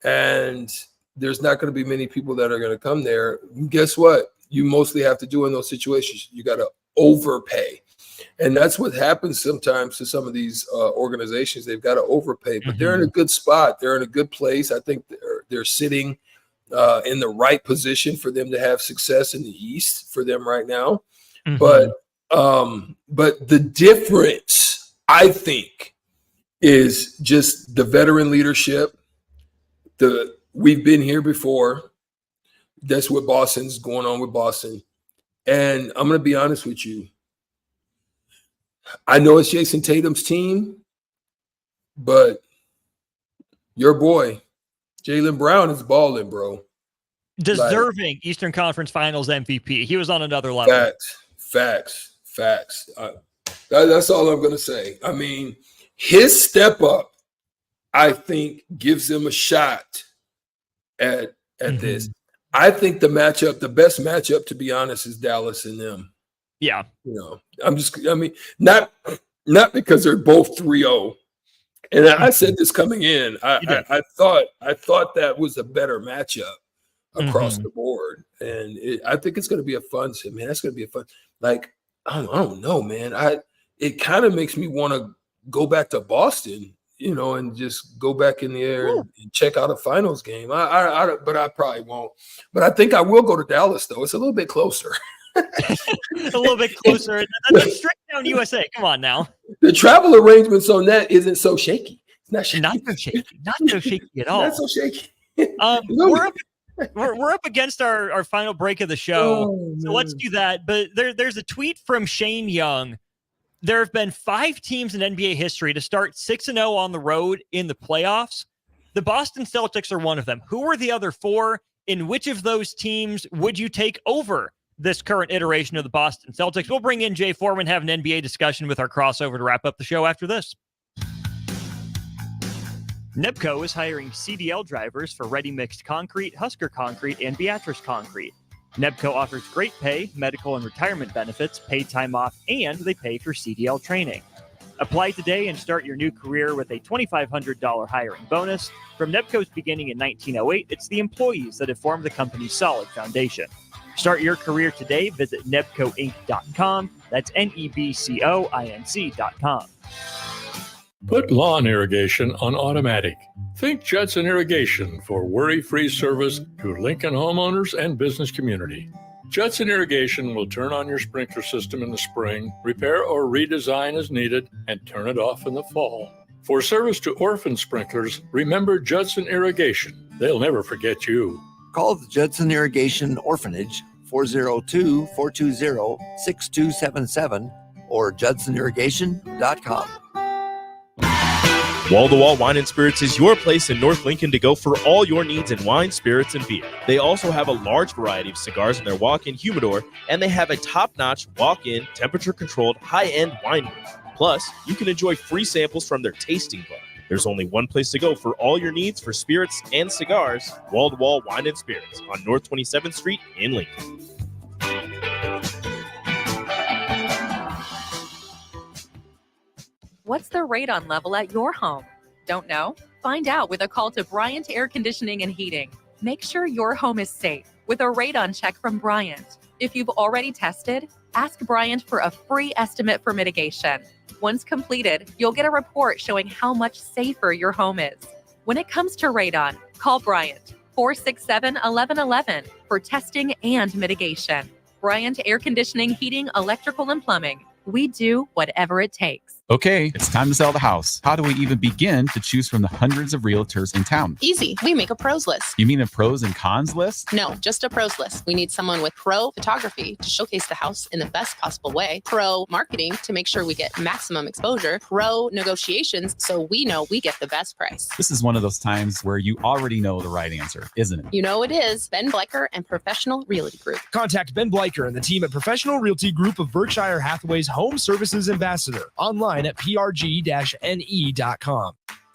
and there's not going to be many people that are going to come there. Guess what? You mostly have to do in those situations. You got to overpay, and that's what happens sometimes to some of these organizations. They've got to overpay, but they're in a good spot. They're in a good place. I think they're sitting in the right position for them to have success in the East for them right now. But the difference, I think, is just the veteran leadership. We've been here before. That's what Boston's going on with Boston. And I'm going to be honest with you. I know it's Jason Tatum's team, but your boy, Jaylen Brown, is balling, bro. Deserving Eastern Conference Finals MVP. He was on another level. Facts. That's all I'm going to say. I mean, his step up, I think, gives them a shot at this. I think the best matchup, to be honest, is Dallas and them. Yeah. Not because they're both 3-0. And I said this coming in. I thought that was a better matchup across the board. And I think it's going to be a fun, man. That's going to be a fun. Like, I don't know, man. It kind of makes me want to go back to Boston, and just go back in the air and check out a finals game. But I probably won't. But I think I will go to Dallas, though. It's a little bit closer. A little bit closer. That's straight down USA. Come on now. The travel arrangements on that isn't so shaky. It's not shaky. Not so shaky at all. Not so shaky. We're up against our final break of the show, so let's do that. But there's a tweet from Shane Young. There have been 5 teams in NBA history to start 6-0 on the road in the playoffs. The Boston Celtics are one of them. Who are the other 4? In which of those teams would you take over this current iteration of the Boston Celtics? We'll bring in Jay Foreman, have an NBA discussion with our crossover to wrap up the show after this. NEPCO is hiring CDL drivers for Ready Mixed Concrete, Husker Concrete, and Beatrice Concrete. NEPCO offers great pay, medical and retirement benefits, paid time off, and they pay for CDL training. Apply today and start your new career with a $2,500 hiring bonus. From NEPCO's beginning in 1908, it's the employees that have formed the company's solid foundation. Start your career today. Visit nebcoinc.com. That's NEBCOINC.com. Put lawn irrigation on automatic. Think Judson Irrigation for worry-free service to Lincoln homeowners and business community. Judson Irrigation will turn on your sprinkler system in the spring, repair or redesign as needed, and turn it off in the fall. For service to orphan sprinklers, remember Judson Irrigation. They'll never forget you. Call the Judson Irrigation Orphanage 402-420-6277 or judsonirrigation.com. Wall-to-Wall Wine and Spirits is your place in North Lincoln to go for all your needs in wine, spirits, and beer. They also have a large variety of cigars in their walk-in humidor, and they have a top-notch walk-in, temperature-controlled, high-end wine room. Plus, you can enjoy free samples from their tasting bar. There's only one place to go for all your needs for spirits and cigars, Wall-to-Wall Wine and Spirits on North 27th Street in Lincoln. What's the radon level at your home? Don't know? Find out with a call to Bryant Air Conditioning and Heating. Make sure your home is safe with a radon check from Bryant. If you've already tested, ask Bryant for a free estimate for mitigation. Once completed, you'll get a report showing how much safer your home is. When it comes to radon, call Bryant 467-1111 for testing and mitigation. Bryant Air Conditioning, Heating, Electrical, and Plumbing. We do whatever it takes. Okay, it's time to sell the house. How do we even begin to choose from the hundreds of realtors in town? Easy. We make a pros list. You mean a pros and cons list? No, just a pros list. We need someone with pro photography to showcase the house in the best possible way, pro marketing to make sure we get maximum exposure, pro negotiations so we know we get the best price. This is one of those times where you already know the right answer, isn't it? You know it is. Ben Bleicher and Professional Realty Group. Contact Ben Bleicher and the team at Professional Realty Group of Berkshire Hathaway's Home Services Ambassador. Online at prg-ne.com.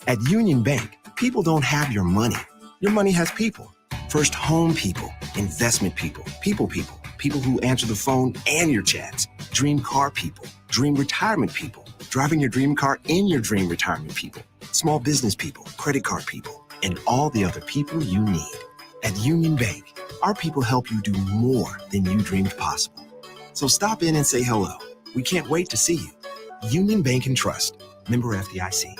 At Union Bank, people don't have your money. Your money has people. First home people, investment people, people who answer the phone and your chats, Dream car people, dream retirement people, driving your dream car in your dream retirement people, small business people, credit card people, and all the other people you need. At Union Bank, our people help you do more than you dreamed possible. So stop in and say hello. We can't wait to see you. Union Bank and Trust. Member FDIC.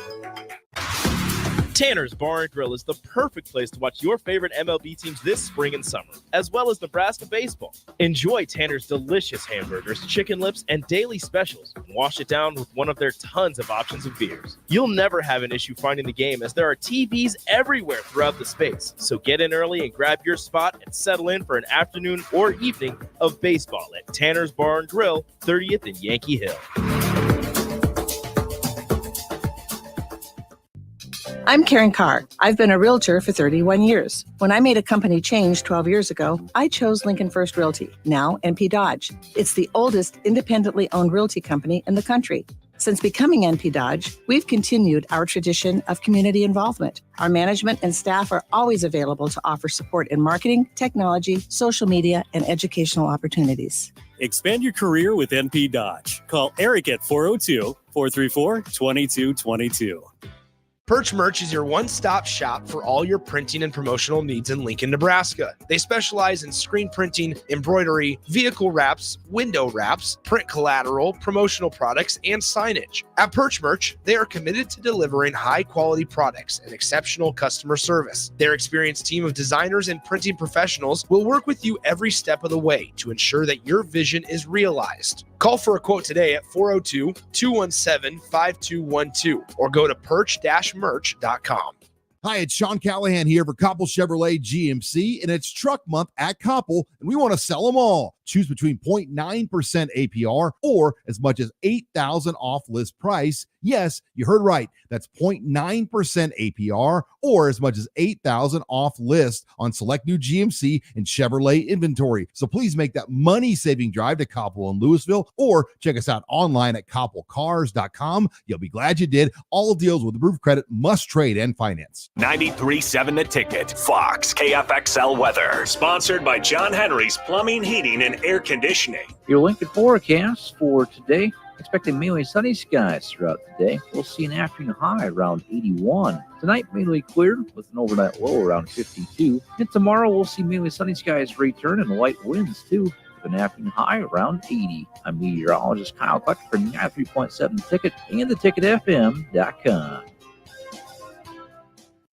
Tanner's Bar and Grill is the perfect place to watch your favorite MLB teams this spring and summer, as well as Nebraska baseball. Enjoy Tanner's delicious hamburgers, chicken lips, and daily specials, and wash it down with one of their tons of options of beers. You'll never have an issue finding the game, as there are TVs everywhere throughout the space. So get in early and grab your spot and settle in for an afternoon or evening of baseball at Tanner's Bar and Grill, 30th and Yankee Hill. I'm Karen Carr. I've been a realtor for 31 years. When I made a company change 12 years ago, I chose Lincoln First Realty, now NP Dodge. It's the oldest independently owned realty company in the country. Since becoming NP Dodge, we've continued our tradition of community involvement. Our management and staff are always available to offer support in marketing, technology, social media, and educational opportunities. Expand your career with NP Dodge. Call Eric at 402-434-2222. Perch Merch is your one-stop shop for all your printing and promotional needs in Lincoln, Nebraska. They specialize in screen printing, embroidery, vehicle wraps, window wraps, print collateral, promotional products, and signage. At Perch Merch, they are committed to delivering high-quality products and exceptional customer service. Their experienced team of designers and printing professionals will work with you every step of the way to ensure that your vision is realized. Call for a quote today at 402-217-5212 or go to perch-merch.com. Hi, it's Sean Callahan here for Koppel Chevrolet GMC, and it's truck month at Koppel, and we want to sell them all. Choose between 0.9% APR or as much as $8,000 off list price. Yes, you heard right. That's 0.9% APR or as much as $8,000 off list on select new GMC and Chevrolet inventory. So please make that money-saving drive to Koppel in Louisville or check us out online at koppelcars.com. You'll be glad you did. All deals with approved credit must trade and finance. 93.7 The Ticket, Fox, KFXL weather. Sponsored by John Henry's Plumbing, Heating, and Air Conditioning. Your Lincoln forecast for today, expecting mainly sunny skies throughout the day. We'll see an afternoon high around 81. Tonight, mainly clear with an overnight low around 52. And tomorrow, we'll see mainly sunny skies return and light winds too, with an afternoon high around 80. I'm meteorologist Kyle Cluck for 93.7 The Ticket and theticketfm.com.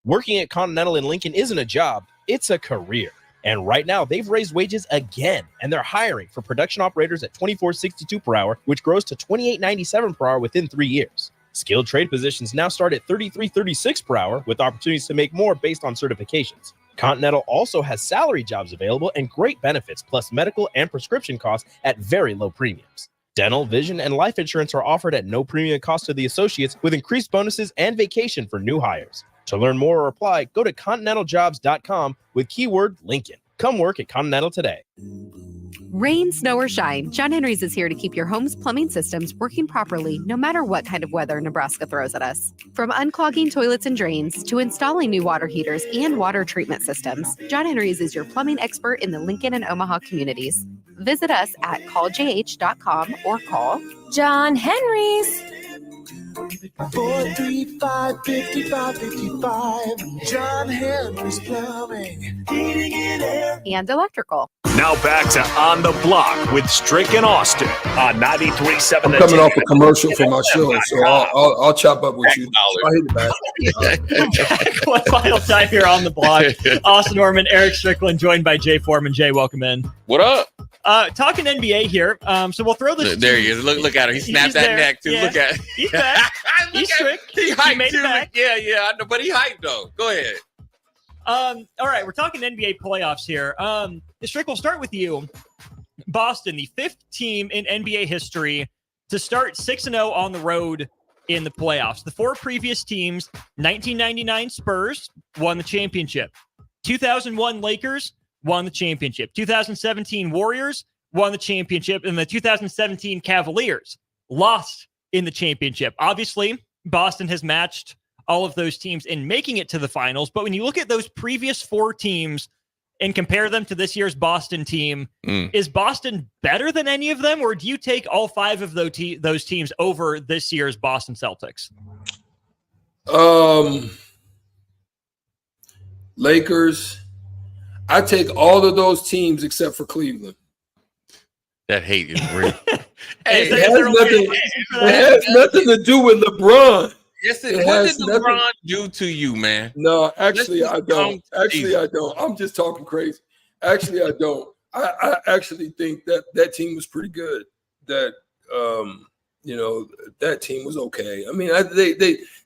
Working at Continental in Lincoln isn't a job, it's a career. And right now, they've raised wages again, and they're hiring for production operators at $24.62 per hour, which grows to $28.97 per hour within 3 years. Skilled trade positions now start at $33.36 per hour, with opportunities to make more based on certifications. Continental also has salary jobs available and great benefits, plus medical and prescription costs at very low premiums. Dental, vision, and life insurance are offered at no premium cost to the associates, with increased bonuses and vacation for new hires. To learn more or apply, go to continentaljobs.com with keyword Lincoln. Come work at Continental today. Rain, snow, or shine, John Henry's is here to keep your home's plumbing systems working properly no matter what kind of weather Nebraska throws at us. From unclogging toilets and drains to installing new water heaters and water treatment systems, John Henry's is your plumbing expert in the Lincoln and Omaha communities. Visit us at calljh.com or call John Henry's. 435-5555. John Henry's Plumbing, Heating and Air, and Electrical. Now back to On the Block with Strick and Austin on 93.7. I'm coming off a commercial for my show, so I'll chop up with you. One final time here on the block. Austin Norman, Erick Strickland, joined by Jay Foreman. Jay, welcome in. What up? Talking NBA here. So we'll throw this. There he is. Look at him. He snapped that neck too. Yeah. Look at him. He's back. He's strict. He hyped too. Back. Yeah, I know, but he hyped though. Go ahead. All right, we're talking NBA playoffs here. Strick, we'll start with you. Boston, the fifth team in NBA history to start 6-0 on the road in the playoffs. The four previous teams, 1999 Spurs, won the championship. 2001 Lakers won the championship. 2017 Warriors won the championship. And the 2017 Cavaliers lost in the championship. Obviously, Boston has matched all of those teams in making it to the finals. But when you look at those previous four teams and compare them to this year's Boston team, is Boston better than any of them, or do you take all 5 of those teams over this year's Boston Celtics? Lakers. I take all of those teams except for Cleveland. That hate is real. It has nothing to do with LeBron. Yes, what did LeBron do to you, man? No, actually, I don't. I'm just talking crazy. Actually, I don't. I actually think that team was pretty good. That that team was okay. I mean,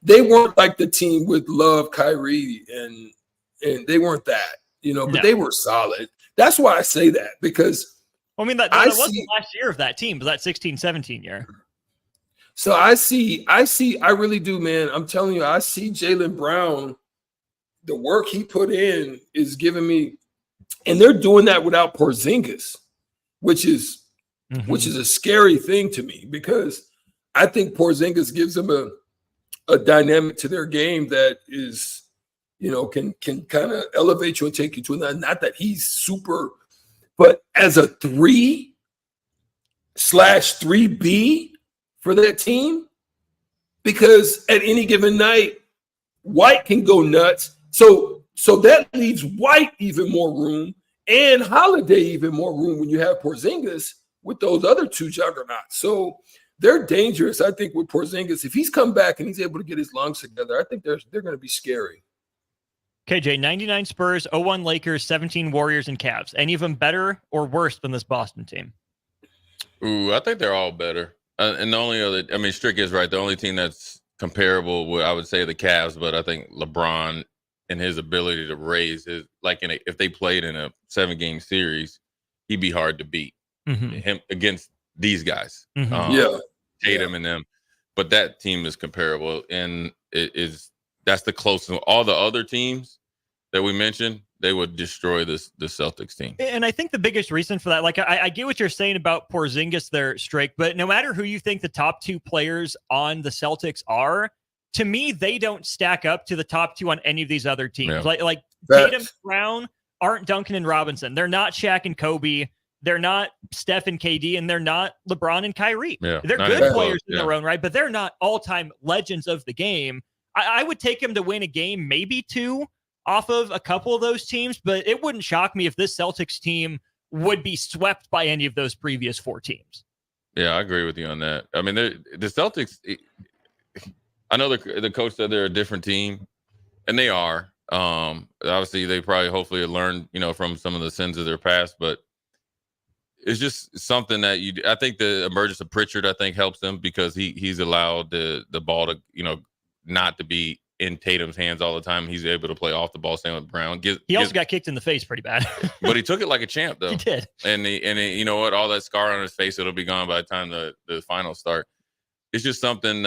they weren't like the team with Love, Kyrie, and they weren't that. But they were solid. That's why I say that, because I mean that wasn't the last year of that team, but that 16-17 year. So I really do, man. I'm telling you, I see Jaylen Brown, the work he put in is giving me, and they're doing that without Porzingis, which is a scary thing to me, because I think Porzingis gives them a dynamic to their game that is, can kind of elevate you and take you to another. Not that he's super, but as a 3/3B for that team, because at any given night, White can go nuts. So that leaves White even more room, and Holiday even more room when you have Porzingis with those other 2 juggernauts. So they're dangerous, I think, with Porzingis. If he's come back and he's able to get his lungs together, I think they're going to be scary. KJ, 99 Spurs, 01 Lakers, 17 Warriors, and Cavs. Any of them better or worse than this Boston team? Ooh, I think they're all better. And the only other, Strick is right. The only team that's comparable would, I would say, the Cavs, but I think LeBron and his ability to raise his, like if they played in a 7-game series, he'd be hard to beat him against these guys. Tatum and them. But that team is comparable, and that's the closest. All the other teams that we mentioned, they would destroy the Celtics team. And I think the biggest reason for that, like I get what you're saying about Porzingis there, Strake, but no matter who you think the top 2 players on the Celtics are, to me, they don't stack up to the top 2 on any of these other teams. Yeah. Like Tatum, Brown aren't Duncan and Robinson. They're not Shaq and Kobe. They're not Steph and KD, and they're not LeBron and Kyrie. Yeah, they're good players in their own right, but they're not all-time legends of the game. I would take them to win a game, maybe 2, off of a couple of those teams, but it wouldn't shock me if this Celtics team would be swept by any of those previous 4 teams. Yeah, I agree with you on that. I mean, the Celtics, I know the coach said they're a different team, and they are. Obviously, they probably hopefully learned, from some of the sins of their past, but it's just something that I think the emergence of Pritchard, I think, helps them, because he's allowed the ball to, not to be in Tatum's hands all the time. He's able to play off the ball. Same with Brown. He also got kicked in the face pretty bad. But he took it like a champ, though. He did. And you know what? All that scar on his face, it'll be gone by the time the finals start. It's just something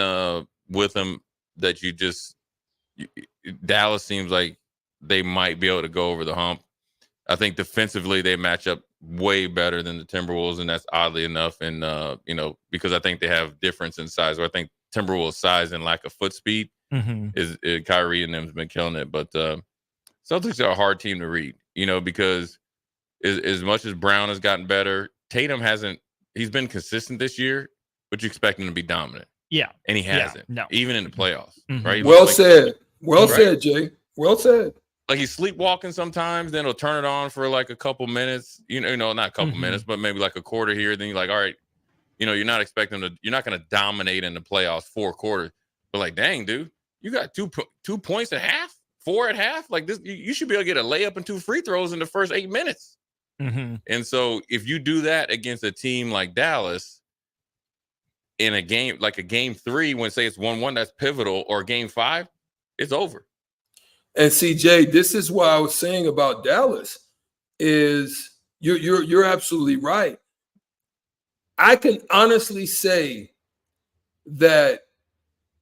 with him that Dallas seems like they might be able to go over the hump. I think defensively they match up way better than the Timberwolves, and that's oddly enough. And because I think they have difference in size. Or I think Timberwolves' size and lack of foot speed is Kyrie and them's been killing it. But Celtics are a hard team to read, because as much as Brown has gotten better, Tatum hasn't. He's been consistent this year, but you expect him to be dominant. Yeah, and he hasn't. No, even in the playoffs, right? Well said. Well said, Jay. Well said. Like he's sleepwalking sometimes, then he'll turn it on for like a couple minutes, not a couple minutes, but maybe like a quarter here. Then you're like, all right, you're not expecting you're not going to dominate in the playoffs 4 quarters, but like, dang, dude, you got 2 points at half, 4 at half. Like this, you should be able to get a layup and 2 free throws in the first 8 minutes. And so if you do that against a team like Dallas in a game, like a game 3, when say it's 1-1, that's pivotal, or game 5, it's over. And CJ, this is what I was saying about Dallas is you're absolutely right. I can honestly say that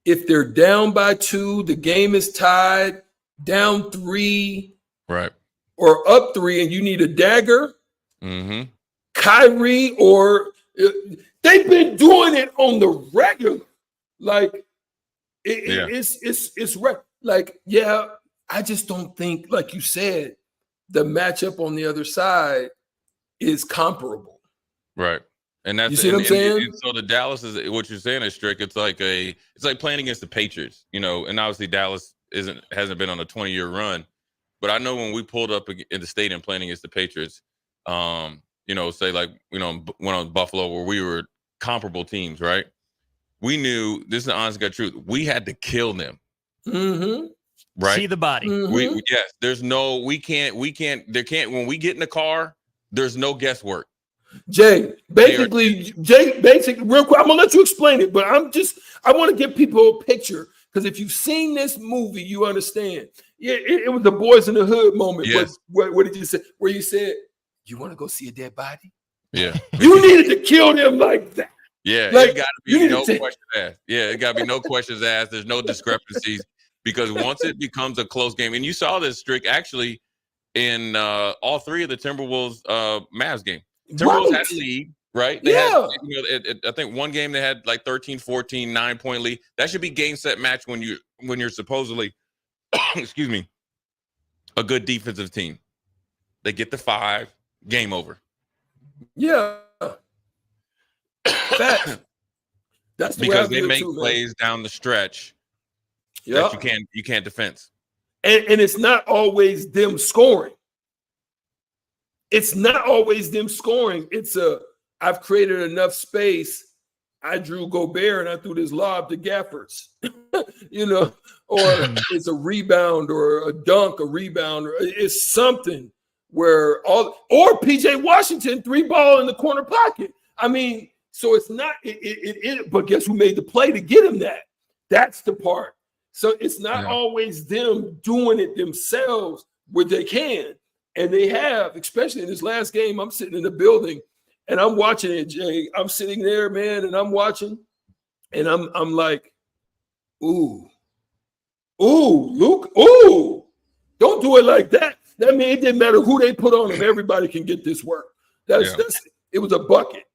if they're down by 2, the game is tied, down 3, right, or up 3, and you need a dagger, Kyrie, or they've been doing it on the regular. Like it's right. Like, yeah. I just don't think, like you said, the matchup on the other side is comparable. Right. And that's you see what I'm saying? And so the Dallas is what you're saying is Strick. It's like playing against the Patriots, and obviously Dallas hasn't been on a 20-year run, but I know when we pulled up in the stadium playing against the Patriots, say like went on Buffalo where we were comparable teams, right? We knew, this is the honest God truth, we had to kill them. Mm-hmm. Right? See the body. Mm-hmm. When we get in the car, there's no guesswork. Jay, basically, real quick, I'm gonna let you explain it, but I want to give people a picture, because if you've seen this movie, you understand. Yeah, it was the Boys in the Hood moment. Yes. What did you say? Where you said, you want to go see a dead body? Yeah. You needed to kill them like that. Yeah, Like, it got to be no questions asked. Yeah, it got to be no questions asked. There's no discrepancies, because once it becomes a close game, and you saw this, Strick, actually in all three of the Timberwolves Mavs game. Timberwolves had a lead, right? They had, I think one game they had like 13-14, 9-point lead. That should be game set match when you're supposedly, excuse me, a good defensive team. They get the 5, game over. Yeah. That's because they make plays down the stretch that you can't defense. And it's not always them scoring. It's not always them scoring. It's I've created enough space. I drew Gobert and I threw this lob to Gaffers, or it's a rebound or a dunk, a rebound, or it's something where or PJ Washington 3-ball in the corner pocket. I mean, so it's not but guess who made the play to get him that? That's the part. So it's not always them doing it themselves where they can. And they have, especially in this last game. I'm sitting in the building and I'm watching it, Jay. I'm sitting there, man, and I'm watching, and I'm like, ooh, Luke, don't do it like that. That means it didn't matter who they put on them. Everybody can get this work. It was a bucket.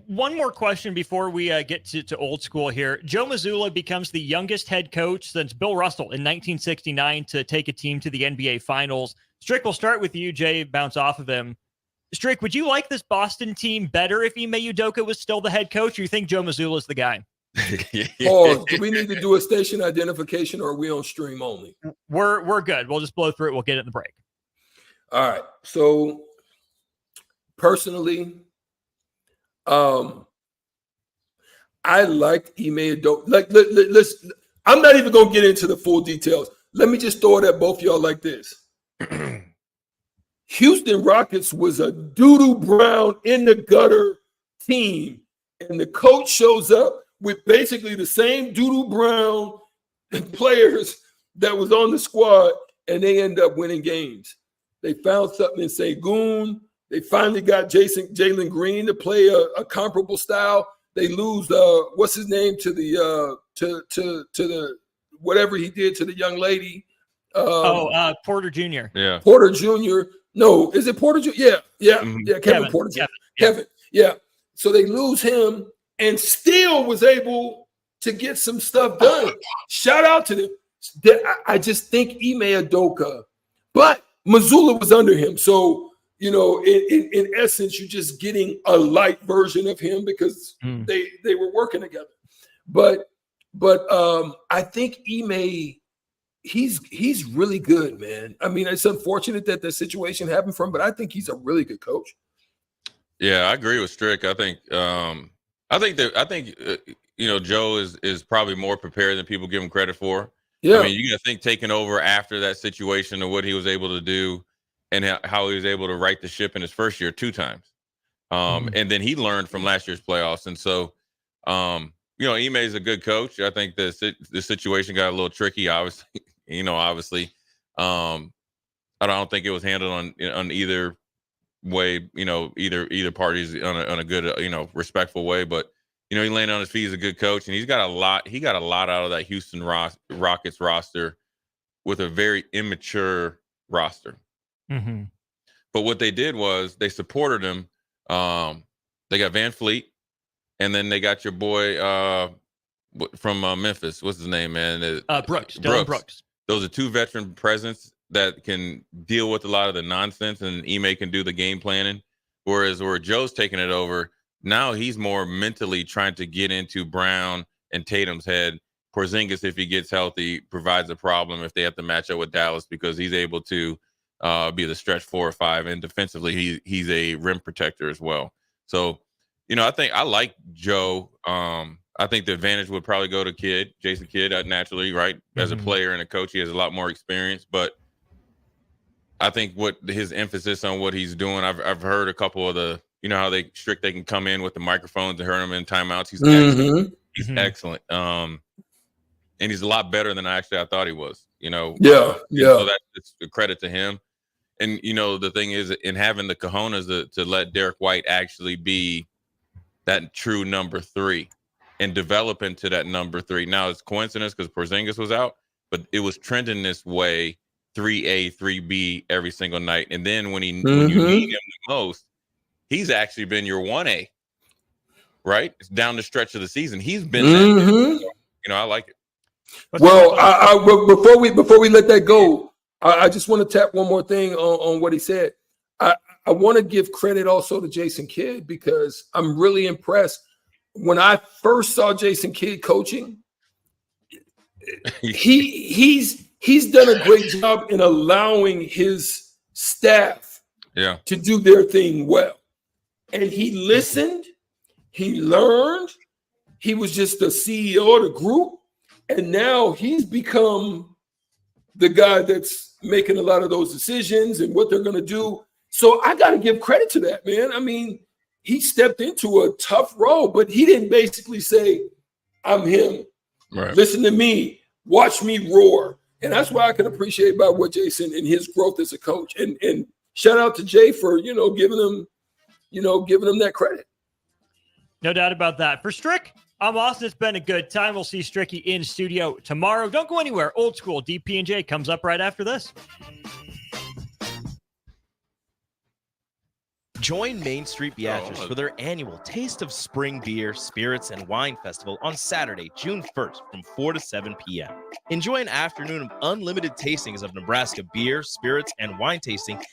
One more question before we get to old school here. Joe Mazzulla becomes the youngest head coach since Bill Russell in 1969 to take a team to the NBA Finals. Strick, we'll start with you, Jay, bounce off of him. Strick, would you like this Boston team better if Ime Udoka was still the head coach, or you think Joe Mazzulla is the guy? Pause. Do we need to do a station identification, or are we on stream only? We're good. We'll just blow through it. We'll get it in the break. All right. So personally, I liked Ime Udoka. I'm not even going to get into the full details. Let me just throw it at both y'all like this. Houston Rockets was a doo-doo brown in the gutter team, and the coach shows up with basically the same doo-doo brown players that was on the squad, and they end up winning games. They found something in Sengun. They finally got Jalen Green to play a comparable style. They lose what's his name to the whatever he did to the young lady. Porter Jr. Yeah. Porter Jr. No, is it Porter Jr.? Yeah. Kevin Porter Jr. Kevin. Yeah. So they lose him and still was able to get some stuff done. Shout out to them. I just think Ime Udoka, but Mazzulla was under him. So, in essence, you're just getting a light version of him because they were working together. But I think Ime, he's really good, man. I mean, it's unfortunate that the situation happened for him, but I think he's a really good coach. Yeah, I agree with Strick. I think Joe is probably more prepared than people give him credit for. Yeah. I mean, you got to think taking over after that situation and what he was able to do and how he was able to right the ship in his first year 2 times. And then he learned from last year's playoffs. And so, Ime is a good coach. I think the situation got a little tricky, obviously. I don't think it was handled on either way, either party's on a good, respectful way. But, he landed on his feet as a good coach, and he got a lot out of that Houston Rockets roster with a very immature roster. Mm-hmm. But what they did was they supported him. They got Van Fleet, and then they got your boy from Memphis. What's his name, man? Brooks. Dylan Brooks. Those are 2 veteran presence that can deal with a lot of the nonsense, and Ime can do the game planning. Whereas where Joe's taking it over, now he's more mentally trying to get into Brown and Tatum's head. Porzingis, if he gets healthy, provides a problem if they have to match up with Dallas because he's able to be the stretch 4 or 5, and defensively he's a rim protector as well. So, I think I like Joe. I think the advantage would probably go to Jason Kidd, naturally, right? As a player and a coach, he has a lot more experience. But I think what his emphasis on what he's doing, I've heard a couple of the, how they can come in with the microphones and hurt him in timeouts. He's excellent. He's excellent. And he's a lot better than I thought he was. So that's a credit to him. And the thing is, in having the cojones to let Derek White actually be that true number 3 and develop into that number 3. Now it's coincidence because Porzingis was out, but it was trending this way, 3A, 3B every single night. And then when you need him the most, he's actually been your 1A, right? It's down the stretch of the season. He's been that. So, I like it. Well, before we let that go, I just want to tap one more thing on what he said. I want to give credit also to Jason Kidd because I'm really impressed. When I first saw Jason Kidd coaching, he's done a great job in allowing his staff to do their thing well. And he listened, he learned, he was just the CEO of the group, and now he's become the guy that's making a lot of those decisions and what they're going to do. So I got to give credit to that, man. I mean, he stepped into a tough role, but he didn't basically say, I'm him. Right. Listen to me. Watch me roar. And that's why I can appreciate about what Jason and his growth as a coach. And shout out to Jay for, giving him that credit. No doubt about that. For Strick, I'm Austin. It's been a good time. We'll see Stricky in studio tomorrow. Don't go anywhere. Old School DP&J comes up right after this. Join Main Street Beatrice for their annual Taste of Spring Beer, Spirits, and Wine Festival on Saturday, June 1st from 4 to 7 p.m. Enjoy an afternoon of unlimited tastings of Nebraska beer, spirits, and wine tasting at